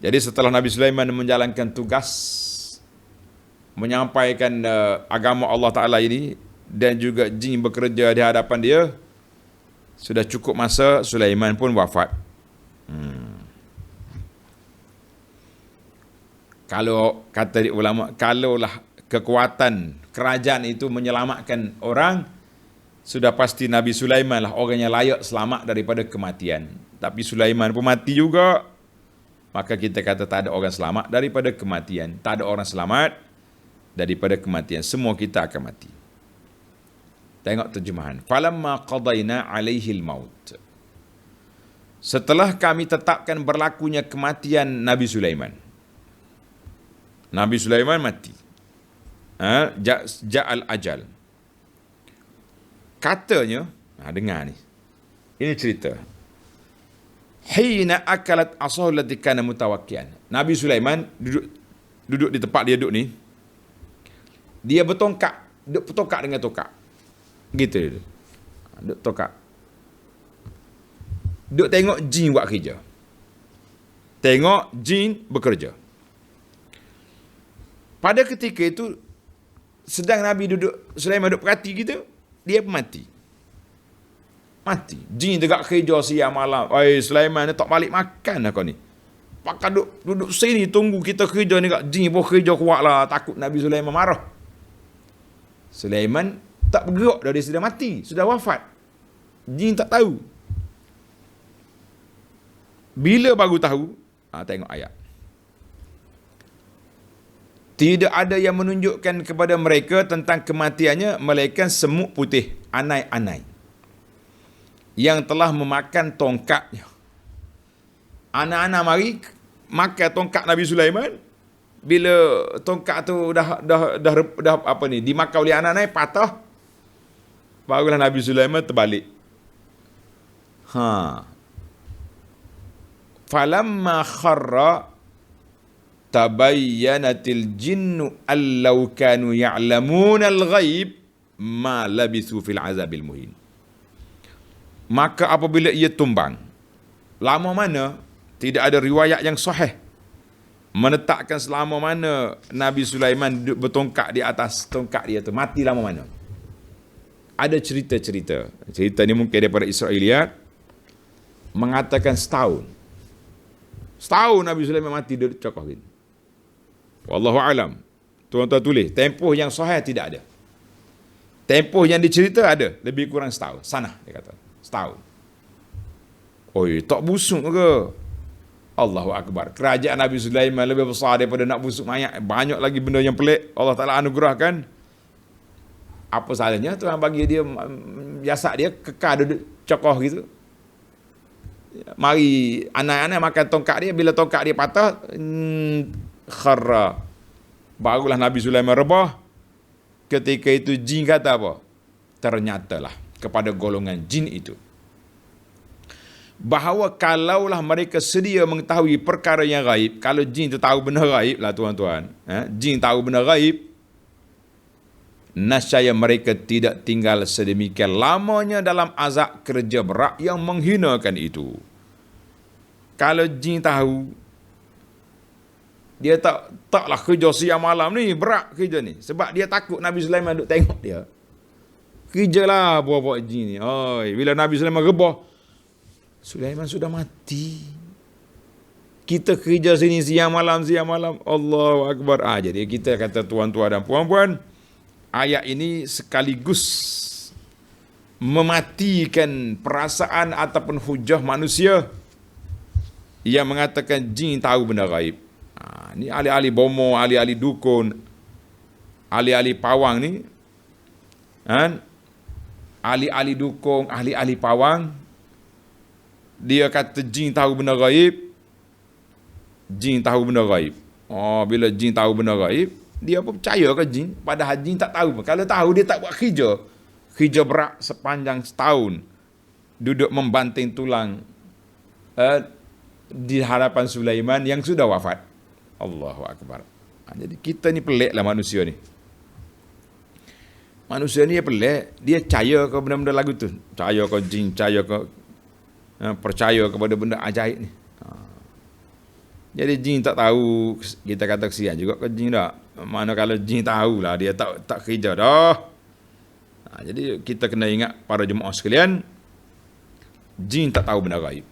Jadi setelah Nabi Sulaiman menjalankan tugas menyampaikan agama Allah Ta'ala ini, dan juga jin bekerja di hadapan dia, sudah cukup masa Sulaiman pun wafat. Kalau kata ulama, kalaulah kekuatan kerajaan itu menyelamatkan orang, sudah pasti Nabi Sulaiman lah orang yang layak selamat daripada kematian. Tapi Sulaiman pun mati juga, maka kita kata tak ada orang selamat daripada kematian. Tak ada orang selamat daripada kematian. Semua kita akan mati. Tengok terjemahan. Falamma qadayna alaihil maut. Setelah kami tetapkan berlakunya kematian Nabi Sulaiman. Nabi Sulaiman mati. Ja'al ajal. Katanya, dengar ni. Ini cerita. Hina akalat asahu allati kana mutawakkian. Nabi Sulaiman duduk di tempat dia duduk ni. Dia bertongkat dengan tongkat. Gitu. Duduk tongkat. Duduk tengok jin buat kerja. Tengok jin bekerja. Pada ketika itu, sedang Nabi Sulaiman duduk perhati gitu, dia mati. Mati. Jin tegak kerja siang malam. Sulaiman ni tak balik makan lah kau ni. Pakai duduk sini tunggu kita kerja ni kat jin pun kerja kuat lah. Takut Nabi Sulaiman marah. Sulaiman tak bergerak dah, dia sudah mati, sudah wafat. Jin tak tahu. Bila baru tahu, tengok ayat. Tidak ada yang menunjukkan kepada mereka tentang kematiannya melainkan semut putih, anai-anai, yang telah memakan tongkatnya. Anak-anak mari makan tongkat Nabi Sulaiman. Bila tongkat tu dah apa ni, dimakan oleh anak-anak, patah, barulah Nabi Sulaiman terbalik. Falamma kharra tabayyanatil jinnu allau kanu ya'lamuna al-ghaib ma labithu fil azabil muhin. Maka apabila ia tumbang, lama mana tidak ada riwayat yang sahih menetapkan selama mana Nabi Sulaiman duduk bertongkat di atas tongkat dia tu, mati lama mana. Ada cerita-cerita. Cerita ni mungkin daripada Israiliyat, mengatakan setahun Nabi Sulaiman mati duduk cokoh gitu. Wallahu alam. Tuan-tuan tulis, tempoh yang sahih tidak ada. Tempoh yang dicerita ada, lebih kurang setahun. Sana dia kata, setahun. Tak busuk ke? Allahu akbar. Kerajaan Nabi Sulaiman lebih besar daripada nak busuk mayat. Banyak lagi benda yang pelik Allah Ta'ala anugerahkan. Apa salahnya Tuhan bagi dia jasad dia kekal duduk cokoh gitu. Mari anak-anak makan tongkat dia, bila tongkat dia patah, kharra, barulah Nabi Sulaiman rebah. Ketika itu jin kata apa? Ternyatalah kepada golongan jin itu, bahawa kalaulah mereka sedia mengetahui perkara yang gaib, kalau jin tu tahu benda gaib lah tuan-tuan, jin tahu benda gaib, nascaya mereka tidak tinggal sedemikian lamanya dalam azab kerja berat yang menghinakan itu. Kalau jin tahu, dia taklah kerja siang malam ni, berat kerja ni, sebab dia takut Nabi Sulaiman duk tengok dia. Kerjalah buat-buat jin ni. Bila Nabi Sulaiman rebah, Sulaiman sudah mati, kita kerja sini siang malam. Allahu akbar. Jadi kita kata tuan-tuan dan puan-puan, ayat ini sekaligus mematikan perasaan ataupun hujah manusia yang mengatakan jin tahu benda gaib. Ni ahli-ahli bomo, ahli-ahli dukun, ahli-ahli pawang ni, kan? Ahli-ahli dukun, ahli-ahli pawang, dia kata jin tahu benda gaib. Jin tahu benda gaib. Bila jin tahu benda gaib, dia pun percaya ke jin, padahal jin tak tahu. Kalau tahu dia tak buat kerja berat sepanjang setahun, duduk membanting tulang di hadapan Sulaiman yang sudah wafat. Allahu Akbar. Jadi kita ni peliklah manusia ni. Manusia ni dia pelik. Dia percaya ke benda-benda lagu tu. Percaya ke jin, percaya kepada benda ajaib ni. Jadi jin tak tahu, kita kata kesian juga ke jin tak. Mana kalau jin tahulah, dia tak kerja dah. Jadi kita kena ingat para jemaah sekalian, jin tak tahu benda gaib.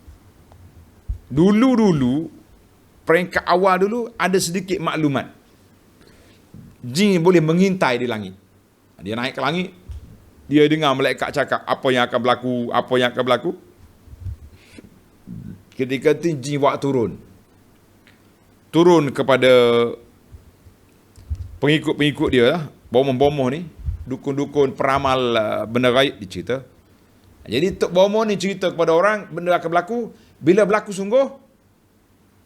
Dulu peringkat awal dulu ada sedikit maklumat. Jin boleh mengintai di langit. Dia naik ke langit, dia dengar malaikat cakap apa yang akan berlaku. Ketika itu jin buat turun kepada pengikut-pengikut dia lah, bomoh-bomoh ni, dukun-dukun peramal benda gaib dicerita. Jadi Tok Bomoh ni cerita kepada orang benda akan berlaku. Bila berlaku sungguh,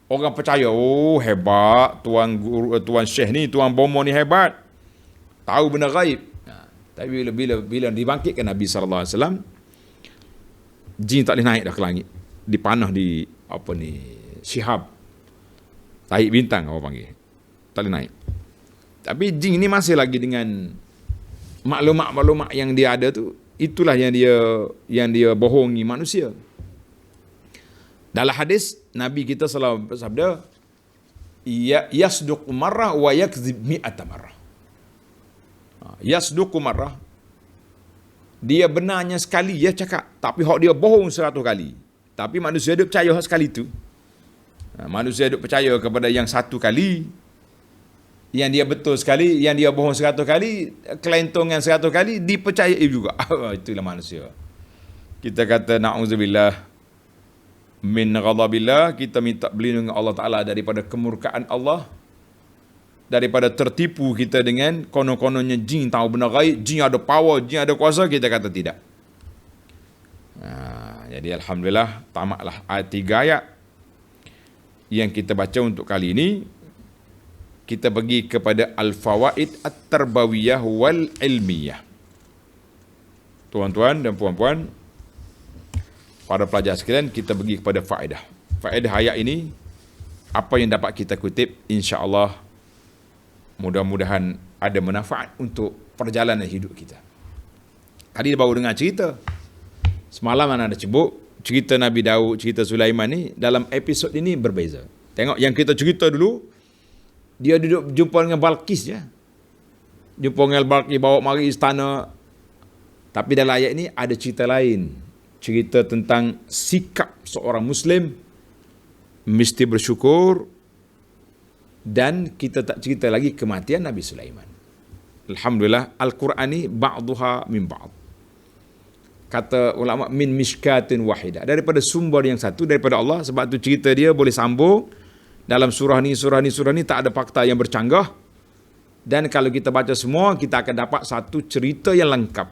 orang percaya, oh hebat tuan Syekh ni, tuan Bomoh ni hebat, tahu benda gaib. Tapi bila dibangkitkan Nabi SAW, jin tak boleh naik dah ke langit, dipanah di Syihab, tahi bintang orang panggil, tak boleh naik. Tapi jin ni masih lagi dengan maklumat-maklumat yang dia ada tu. Itulah yang dia bohongi manusia. Dalam hadis Nabi kita selalu bersabda, yasduq marrah wa yakzib mi'ata marrah. Yasduq marrah, dia benarnya sekali dia cakap, tapi hak dia bohong 100 kali. Tapi manusia dia percaya hak sekali tu. Manusia dia percaya kepada yang satu kali, yang dia betul sekali, yang dia bohong 100 kali, kelentongan 100 kali, dipercayai juga. Itulah manusia. Kita kata na'udzubillah min ghadabillah, kita minta berlindung Allah Ta'ala daripada kemurkaan Allah, daripada tertipu kita dengan konon-kononnya jin tahu benda gaib, jin ada power, jin ada kuasa. Kita kata tidak. Jadi alhamdulillah, tamatlah ayat 3 ayat yang kita baca untuk kali ini. Kita pergi kepada al-fawaid at-tarbawiyah wal ilmiyah. Tuan-tuan dan puan-puan, para pelajar sekalian, kita pergi kepada faedah. Faedah ayat ini, apa yang dapat kita kutip, insya-Allah mudah-mudahan ada manfaat untuk perjalanan hidup kita. Tadi baru dengar cerita. Semalam ada cerita Nabi Daud, cerita Sulaiman ni, dalam episod ini berbeza. Tengok yang kita cerita dulu, dia duduk jumpa dengan Balqis je. Jumpa dengan Balqis, bawa mari istana. Tapi dalam ayat ini ada cerita lain. Cerita tentang sikap seorang Muslim mesti bersyukur. Dan kita tak cerita lagi kematian Nabi Sulaiman. Alhamdulillah, Al-Quran ni ba'duha min ba'd. Kata ulama, min mishkatin wahidah. Daripada sumber yang satu, daripada Allah. Sebab tu cerita dia boleh sambung. Dalam surah ni tak ada fakta yang bercanggah. Dan kalau kita baca semua, kita akan dapat satu cerita yang lengkap.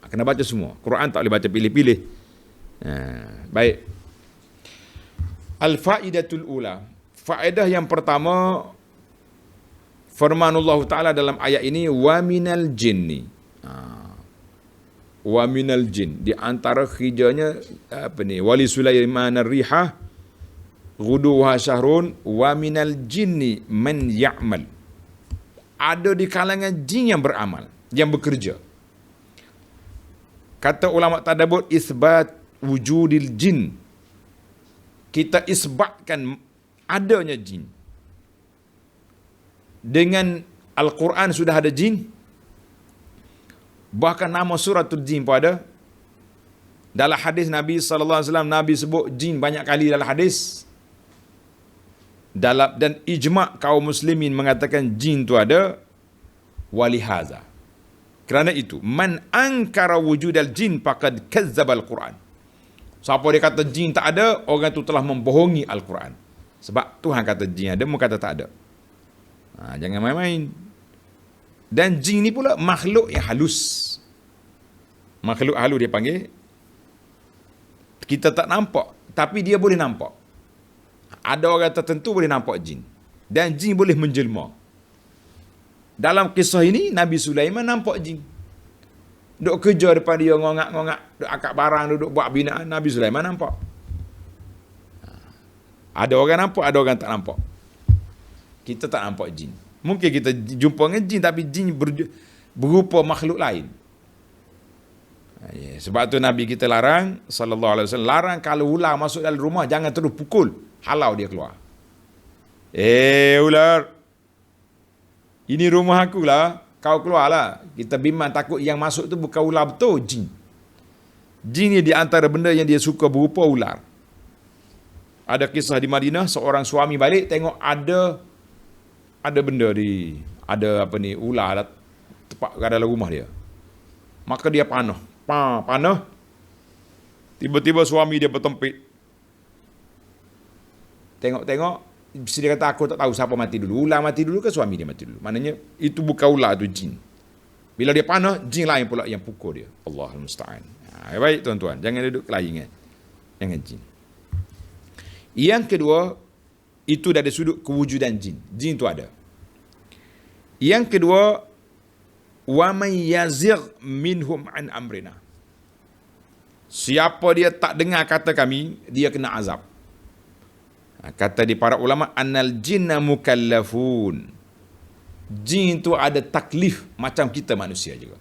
Kena baca semua. Quran tak boleh baca pilih-pilih. Baik. Al-faidatul ula. Faedah yang pertama, firmanullah Ta'ala dalam ayat ini, wa minal jinni. Wa minal jin. Di antara hijanya, wali Sulaiman ar-rihah, ghuduha syahrun, wa minal jinni man ya'mal. Ada di kalangan jin yang beramal, yang bekerja. Kata ulama tadabbur, isbat wujudil jin. Kita isbatkan adanya jin. Dengan Al-Quran sudah ada jin. Bahkan nama suratul jin pun ada. Dalam hadis Nabi SAW, Nabi sebut jin banyak kali dalam hadis. Dan ijma' kaum muslimin mengatakan jin tu ada. Walihaza. Kerana itu, man ankara wujudal jin faqad kazzabal Quran. Siapa dia kata jin tak ada, orang itu telah membohongi Al-Quran. Sebab Tuhan kata jin ada, mu kata tak ada. Jangan main-main. Dan jin ni pula makhluk yang halus. Makhluk halus dia panggil. Kita tak nampak, tapi dia boleh nampak. Ada orang tertentu boleh nampak jin. Dan jin boleh menjelma. Dalam kisah ini, Nabi Sulaiman nampak jin. Duk kerja depan dia, ngongak-ngongak, duk akak barang, duduk buat binaan. Nabi Sulaiman nampak. Ada orang nampak, ada orang tak nampak. Kita tak nampak jin. Mungkin kita jumpa dengan jin, tapi jin berupa makhluk lain. Sebab tu Nabi kita larang, sallallahu alaihi wasallam, larang kalau ular masuk dalam rumah, jangan terus pukul. Halau dia keluar. Ular, ini rumah aku lah, kau keluarlah. Kita bimbang takut yang masuk tu bukan ular betul, jin. Jin ni di antara benda yang dia suka berupa ular. Ada kisah di Madinah, seorang suami balik tengok ada benda ada ular tepat kat dalam rumah dia. Maka dia panah. Tiba-tiba suami dia bertempik. Tengok, dia kata aku tak tahu siapa mati dulu. Ular mati dulu ke suami dia mati dulu? Maknanya itu bukan ular, itu jin. Bila dia panah, jin lain pula yang pukul dia. Allahul musta'an. Baik tuan-tuan, jangan duduk kelaingan dengan jin. Yang kedua, itu dari sudut kewujudan jin. Jin itu ada. Yang kedua, wa man yazigh minhum an amrina. Siapa dia tak dengar kata kami, dia kena azab. Kata di para ulama, annal jinna mukallafun. Jin itu ada taklif macam kita manusia juga.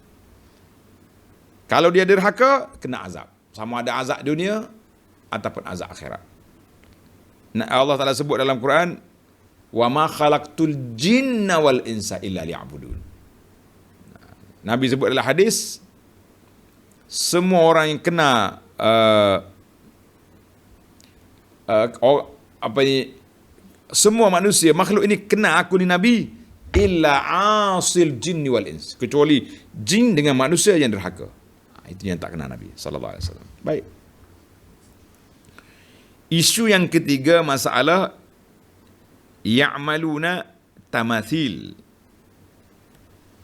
Kalau dia derhaka, kena azab. Sama ada azab dunia ataupun azab akhirat. Allah Ta'ala sebut dalam Quran, wa ma khalaqtul jinna wal insa illa liya'budun. Nabi sebut dalam hadis, semua orang yang kena semua manusia, makhluk ini kena aku ni Nabi, illa asil jinni wal ins, kecuali jin dengan manusia yang derhaka. Itu yang tak kena Nabi sallallahu alaihi wasallam. Baik. Isu yang ketiga, masalah ya'maluna tamathil.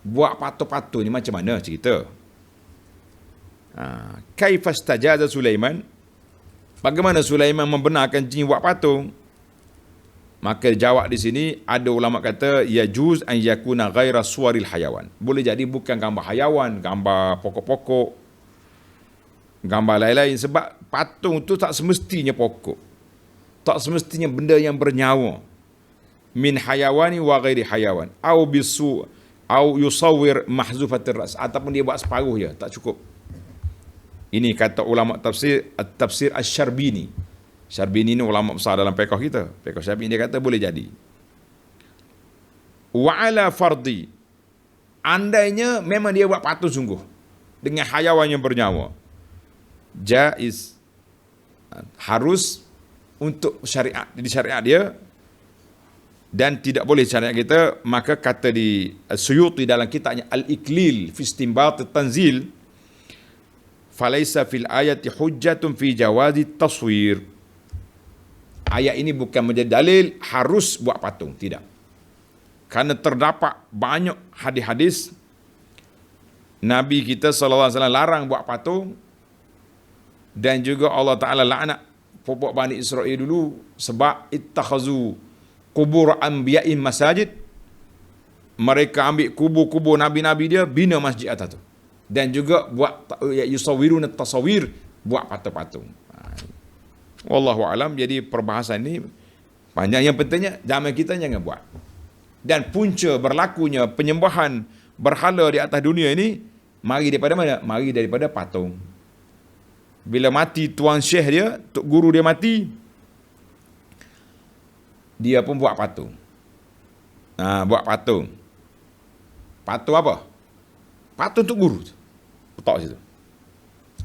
Buat patung-patung ni macam mana cerita? Kaifastajaza Sulaiman? Bagaimana Sulaiman membenarkan jin buat patung? Maka jawab di sini, ada ulama kata yajuz an yakuna ghaira suwaril hayawan. Boleh jadi bukan gambar hayawan, gambar pokok-pokok, gambar lain-lain. Sebab patung tu tak semestinya pokok, tak semestinya benda yang bernyawa. Min hayawani wa ghairi hayawan, au bisu au yusawwir mahzufatir ras, ataupun dia buat separuh je, tak cukup. Ini kata ulama tafsir, tafsir Asy-Syarbini. Syarbini ni ulama besar dalam fiqh kita. Fiqh Syarbini, dia kata boleh jadi. Wa ala fardi, andainya memang dia buat patung sungguh dengan hayawan yang bernyawa, jaiz, harus untuk syariat, di syariat dia, dan tidak boleh syariat kita. Maka kata di Suyuti dalam kitabnya Al-Iklil fi Istinbat At-Tanzil, falaisa fil ayati hujjatun fi jawazi taswir. Ayat ini bukan menjadi dalil harus buat patung, tidak. Kerana terdapat banyak hadis-hadis Nabi kita sallallahu alaihi wasallam larang buat patung, dan juga Allah Taala laknat pokok Bani Israel dulu sebab ittakhazu qubur anbiya'in masajid. Mereka ambil kubur-kubur nabi-nabi dia, bina masjid atas tu. Dan juga buat yusawwiruna tasawir, buat patung-patung. Wallahu alam. Jadi perbahasan ni panjang. Yang pentingnya zaman kita jangan buat. Dan punca berlakunya penyembahan berhala di atas dunia ini mari daripada mana? Mari daripada patung. Bila mati tuan syekh dia, tok guru dia mati, dia pun buat patung. Buat patung. Patung apa? Patung tok guru. Letak situ.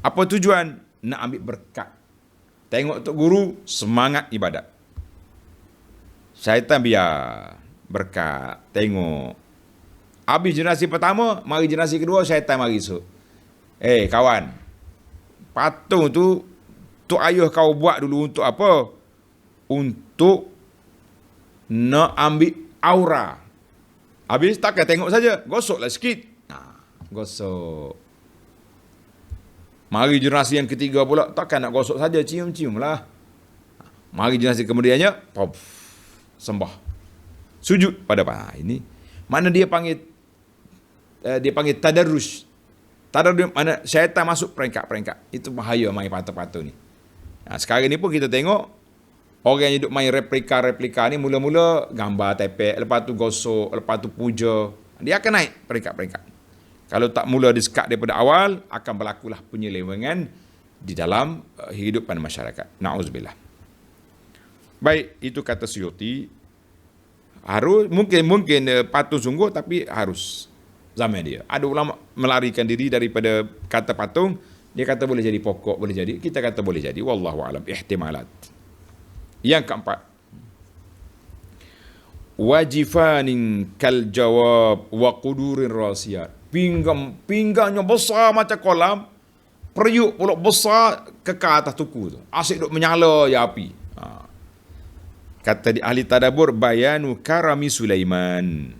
Apa tujuan? Nak ambil berkat. Tengok tok guru semangat ibadat. Syaitan biar berkat. Tengok. Habis generasi pertama, mari generasi kedua, syaitan mari esok. Kawan, patung tu ayah kau buat dulu untuk apa? Untuk nak ambil aura. Habis takkan tengok saja, gosoklah sikit. Gosok. Mari generasi yang ketiga pula, takkan nak gosok saja, cium-cium lah. Mari generasi kemudiannya, pop, sembah. Sujud pada ini. Mana dia panggil tadarruj. Tadarruj mana syaitan masuk peringkat-peringkat. Itu bahaya main patung-patung ni. Sekarang ni pun kita tengok orang yang hidup main replika ni mula-mula gambar tepek, lepas tu gosok, lepas tu puja. Dia akan naik peringkat-peringkat. Kalau tak mula disekat daripada awal, akan berlakulah penyelewengan di dalam kehidupan masyarakat. Na'udzubillah. Baik, itu kata Suyuti. Harus, mungkin patung sungguh, tapi harus zaman dia. Ada ulama melarikan diri daripada kata patung, dia kata boleh jadi pokok, boleh jadi. Kita kata boleh jadi. Wallahu a'lam, ihtimalat. Yang keempat, wajifanin kal jawab wa qudurin rasiyat. Pinggangnya besar macam kolam, periuk pula besar kekal atas tuku tu. Asyik duk menyala ya api. Kata di ahli tadabbur, bayanu karami Sulaiman.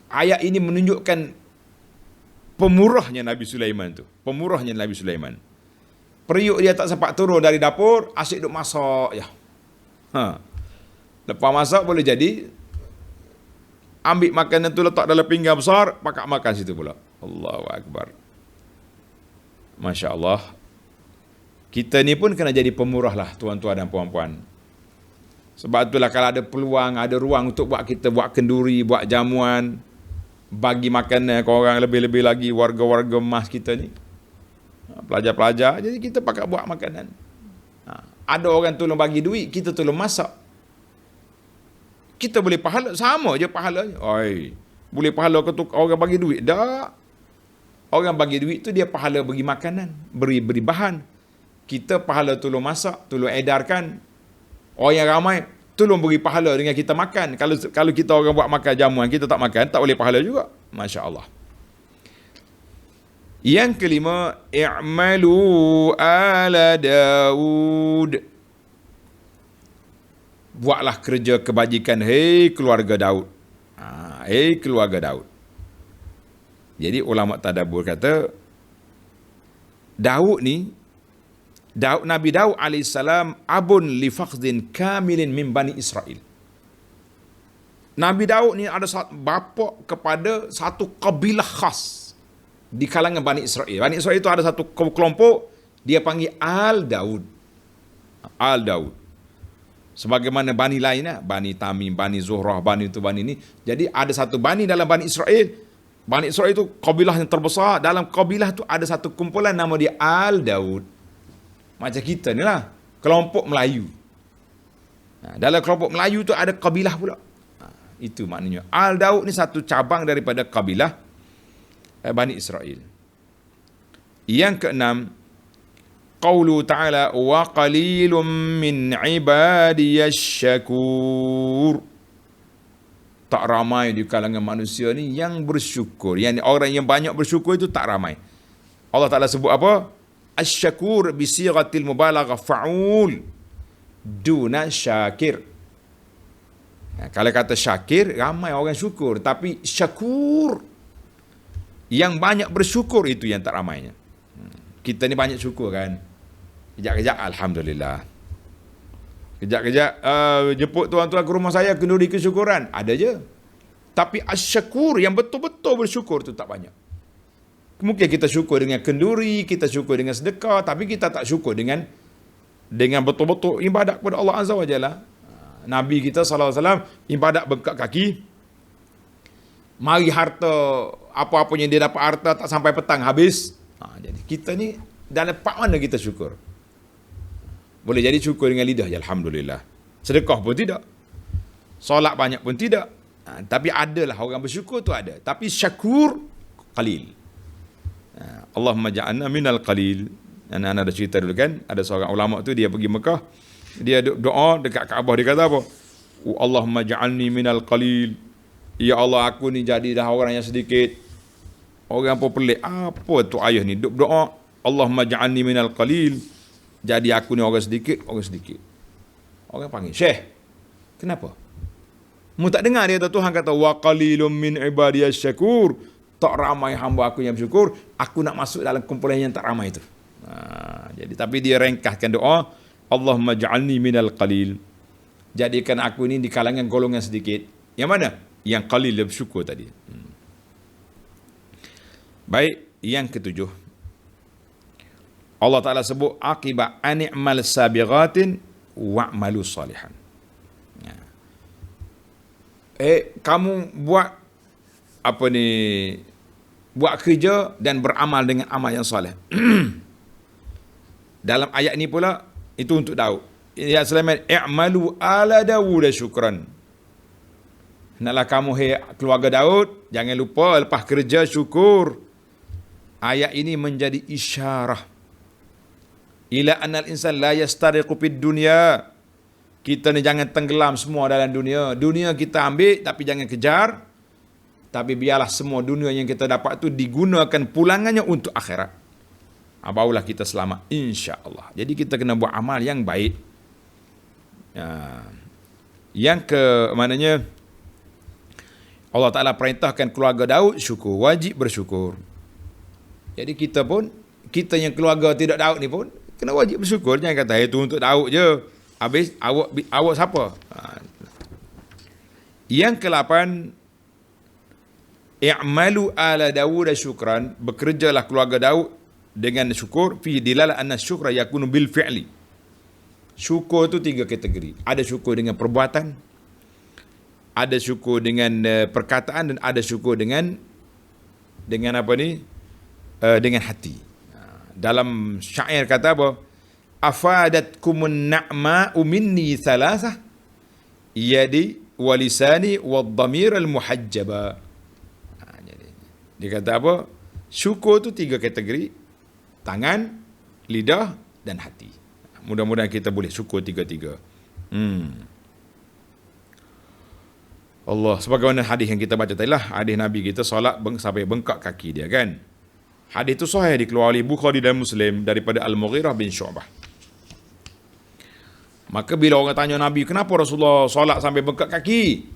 Ayat ini menunjukkan pemurahnya Nabi Sulaiman tu. Pemurahnya Nabi Sulaiman. Periuk dia tak sempat turun dari dapur, asyik duk masak ya. Lepas masak boleh jadi ambil makanan tu letak dalam pinggan besar, pakak makan situ pula. Allahu Akbar. Masya Allah. Kita ni pun kena jadi pemurah lah, tuan-tuan dan puan-puan. Sebab itulah kalau ada peluang, ada ruang untuk kita buat kenduri, buat jamuan, bagi makanan ke orang lebih-lebih lagi, warga-warga emas kita ni. Pelajar-pelajar, jadi kita pakak buat makanan. Ada orang tolong bagi duit, kita tolong masak. Kita boleh pahala, sama je pahalanya. Boleh pahala ke orang bagi duit? Tak. Orang bagi duit tu dia pahala bagi makanan, beri bahan. Kita pahala tolong masak, tolong edarkan. Orang yang ramai, tolong beri pahala dengan kita makan. Kalau kita orang buat makan jamuan, kita tak makan, tak boleh pahala juga. Masya Allah. Yang kelima, i'malu ala Daud. Buatlah kerja kebajikan, hei keluarga Daud. Hei keluarga Daud. Jadi ulama tadabbur kata, Nabi Daud alaihissalam abun li fakhdin kamilin min Bani Israel. Nabi Daud ni ada bapa kepada satu kabilah khas di kalangan Bani Israel. Bani Israel itu ada satu kelompok, dia panggil Al Daud. Al Daud. Sebagaimana Bani lainnya, Bani Tamim, Bani Zuhrah, Bani itu, Bani ini. Jadi ada satu Bani dalam Bani Israel. Bani Israel itu kabilah yang terbesar. Dalam kabilah itu ada satu kumpulan nama dia Al Daud. Macam kita ni lah, kelompok Melayu. Dalam kelompok Melayu tu ada kabilah pula. Itu maknanya. Al Daud ni satu cabang daripada kabilah Bani Israel. Yang keenam, Qaulu ta'ala wa qalilum min ibadiyash syakur. Tak ramai di kalangan manusia ni yang bersyukur. Yang orang yang banyak bersyukur itu tak ramai. Allah Ta'ala sebut apa? Asy-syakur bi sighatil mubalaghah fa'ul duna syakir. Kalau kata syakir, ramai orang syukur. Tapi syakur, yang banyak bersyukur itu yang tak ramainya. Kita ni banyak syukur kan. Kejap-kejap, Alhamdulillah. Kejap-kejap, jemput tuan-tuan ke rumah saya, kenduri kesyukuran. Ada je. Tapi asyakur, yang betul-betul bersyukur tu tak banyak. Mungkin kita syukur dengan kenduri, kita syukur dengan sedekah, tapi kita tak syukur dengan betul-betul ibadat kepada Allah Azza wa Jalla. Nabi kita SAW ibadat bengkak kaki. Mari harta, apa-apa yang dia dapat harta tak sampai petang habis. Jadi kita ni dalam part mana kita syukur? Boleh jadi syukur dengan lidah, ya Alhamdulillah. Sedekah pun tidak. Solat banyak pun tidak. Tapi adalah orang bersyukur tu ada. Tapi syakur, qalil. Allahumma ja'alna minal qalil. Anak-anak ada cerita dulu kan, ada seorang ulama tu dia pergi Mekah, dia doa dekat Kaabah, dia kata apa? Allahumma ja'alni minal qalil. Ya Allah, aku ni jadi dah orang yang sedikit. Orang pun pelik. Apa tu ayah ni? Duk doa. Allahumma ja'alni minal qalil. Jadi aku ni orang sedikit, orang sedikit. Orang panggil, Syekh, kenapa? Mu tak dengar dia Tuhan kata, wa qalilum min ibadiyas syakur. Tak ramai hamba aku yang bersyukur. Aku nak masuk dalam kumpulan yang tak ramai itu. Jadi tapi dia ringkaskan doa, Allahumma ja'alni minal qalil. Jadikan aku ni di kalangan golongan sedikit. Yang mana? Yang qalil bersyukur tadi. Baik, yang ketujuh. Allah Ta'ala sebut, akibat ani'mal sabighatin wa'malu salihan. Kamu buat apa ni, buat kerja dan beramal dengan amal yang soleh. Dalam ayat ni pula, itu untuk Daud. Ya Sulaiman, i'malu ala Dawud syukran. Hendaklah kamu, keluarga Daud, jangan lupa lepas kerja syukur. Ayat ini menjadi isyarah ila annal insan la yastariqu fid dunya. Kita ni jangan tenggelam semua dalam dunia. Dunia kita ambil tapi jangan kejar. Tapi biarlah semua dunia yang kita dapat tu digunakan pulangannya untuk akhirat. Barulah kita selamat, insya-Allah. Jadi kita kena buat amal yang baik. Yang ke mananya Allah Ta'ala perintahkan keluarga Daud syukur, wajib bersyukur. Jadi kita pun, kita yang keluarga tidak Daud ni pun kena wajib bersyukur. Jangan kata itu untuk Daud je. Habis awak siapa? Yang ke-8, i'malu ala Dawud syukran, bekerjalah keluarga Daud dengan syukur, fi dilalah anna syukra yakunu bil fi'li. Syukur tu 3 kategori. Ada syukur dengan perbuatan, ada syukur dengan perkataan, dan ada syukur dengan apa ni? Dengan hati. Dalam syair kata apa? Afadatkumun na'ma'u minni thalathah yadi walisani waddamir al-muhajjaba. Dia kata apa? Syukur tu 3 kategori. Tangan, lidah dan hati. Mudah-mudahan kita boleh syukur 3-3. Allah, sebagaimana hadis yang kita baca tadi lah, hadis Nabi kita solat sampai bengkak kaki dia kan. Hadis itu sahih dikeluarkan oleh Bukhari dan Muslim daripada Al-Mughirah bin Syu'bah. Maka bila orang tanya Nabi, kenapa Rasulullah solat sampai bengkak kaki?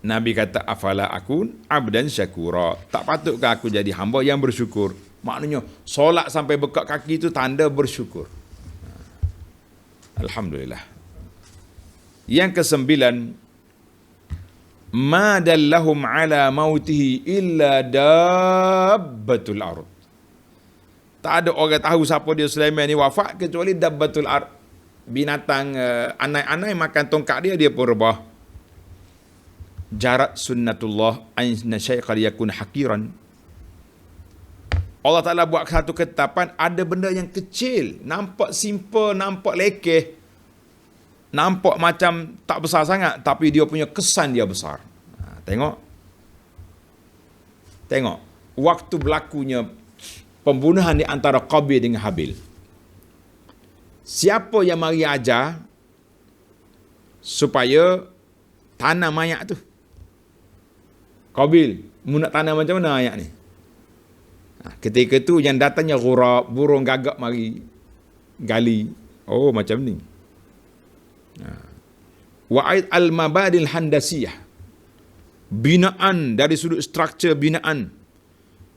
Nabi kata, afala akun abdan syakura. Tak patutkah aku jadi hamba yang bersyukur? Maknanya, solat sampai bengkak kaki itu tanda bersyukur. Alhamdulillah. Yang ke-9, ma dallahum ala mautihi illa dabbatul ard. Tak ada orang tahu siapa dia Sulaiman ni wafat kecuali dabbatul ard. Binatang anai-anai makan tongkat dia pun rebah. Jarat sunnatullah aina syaiqal yakun hakiran. Allah Ta'ala buat satu ketetapan, ada benda yang kecil, nampak simple, nampak lekeh, nampak macam tak besar sangat, tapi dia punya kesan dia besar. Tengok. Waktu berlakunya pembunuhan di antara Qabil dengan Habil. Siapa yang mari ajar supaya tanam mayat tu? Qabil, mu nak tanam macam mana ayat ni? Ketika tu yang datangnya ghurab, burung gagak mari gali. Oh, macam ni. Wa'id al-mabadil handasiyah. Binaan dari sudut struktur binaan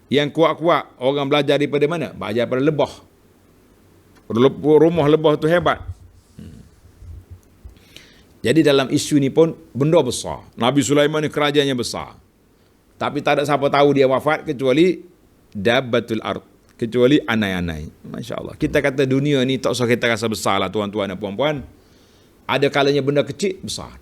yang kuat-kuat. Orang belajar daripada mana? Belajar daripada lebah. Rumah lebah tu hebat. Jadi dalam isu ni pun benda besar. Nabi Sulaiman ni kerajaannya besar. Tapi tak ada siapa tahu dia wafat kecuali dabbatul ard, kecuali anai-anai. Masya-Allah. Kita kata dunia ni tak usah kita rasa besar lah tuan-tuan dan puan-puan. Ada kalanya benda kecil besar.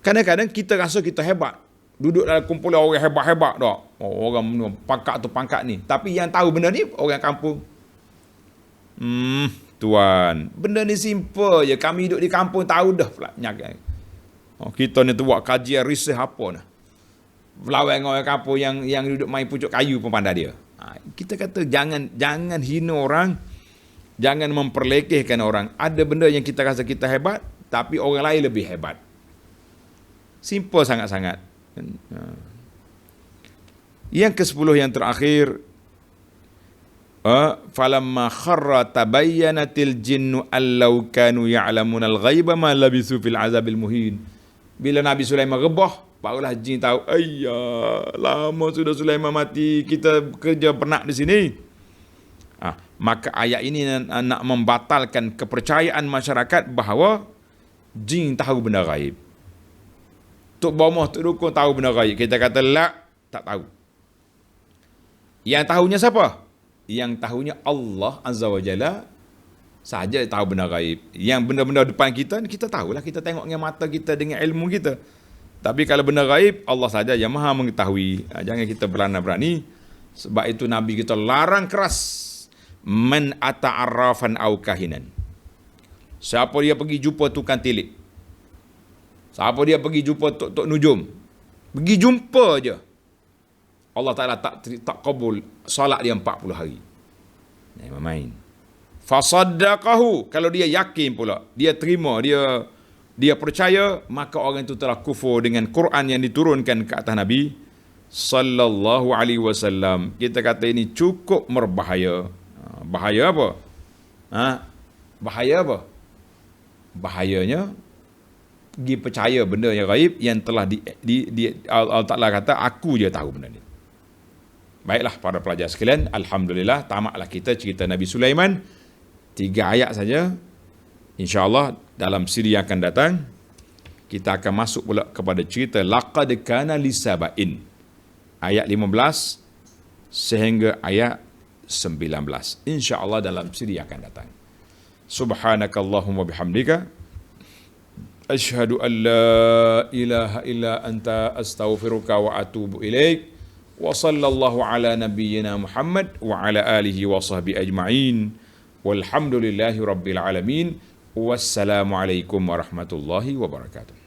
Kadang-kadang kita rasa kita hebat. Duduk dalam kumpulan orang hebat-hebat dah. Oh, orang pangkat tu pangkat ni. Tapi yang tahu benda ni orang kampung. Tuan, benda ni simple je. Kami hidup di kampung tahu dah pula. Kita ni tu buat kajian research apa dah. Berlawan dengan orang kampung yang duduk main pucuk kayu pun pandai dia. Kita kata jangan hina orang, jangan memperlekehkan orang. Ada benda yang kita rasa kita hebat, tapi orang lain lebih hebat. Simple sangat-sangat. Yang ke-10 yang terakhir, falamma kharra tabayyanatil jinnu allau kanu ya'lamunal ghaiba ma labisu fil azabil muhin. Bila Nabi Sulaiman rebah, barulah jin tahu, ayya, lama sudah Sulaiman mati, kita kerja penak di sini. Maka ayat ini nak membatalkan kepercayaan masyarakat bahawa jin tahu benda gaib. Tok Bomah, Tok Dukun tahu benda gaib. Kita kata la, tak tahu. Yang tahunya siapa? Yang tahunya Allah Azza wa Jalla sahaja tahu benda gaib. Yang benda-benda depan kita, kita tahulah, kita tengok dengan mata kita, dengan ilmu kita. Tapi kalau benda gaib, Allah sahaja yang maha mengetahui. Jangan kita berani-berani. Sebab itu Nabi kita larang keras, man ata'arrafan au kahinan. Siapa dia pergi jumpa tukang tilik, siapa dia pergi jumpa tok nujum, pergi jumpa je, Allah Ta'ala tak kabul solat dia 40 hari. Jangan main. Fasaddaqahu, kalau dia yakin pula, dia terima, dia percaya, maka orang itu telah kufur dengan Quran yang diturunkan ke atas Nabi sallallahu alaihi wasallam. Kita kata ini cukup berbahaya. Bahaya apa? Bahaya apa? Bahayanya pergi percaya benda yang gaib yang telah Allah Ta'ala kata aku je tahu benda ni. Baiklah para pelajar sekalian, alhamdulillah tamatlah kita cerita Nabi Sulaiman. 3 ayat saja. InsyaAllah dalam siri yang akan datang kita akan masuk pula kepada cerita laqad kana lisabain, ayat 15 sehingga ayat 19. InsyaAllah dalam siri yang akan datang. Subhanakallahumma bihamdika asyhadu an la ilaha illa anta astaghfiruka wa atubu ilaik. Wa sallallahu ala nabiyyina Muhammad wa ala alihi wa sahbihi ajma'in. Walhamdulillahi rabbil alamin. Wassalamu alaikum warahmatullahi wabarakatuh.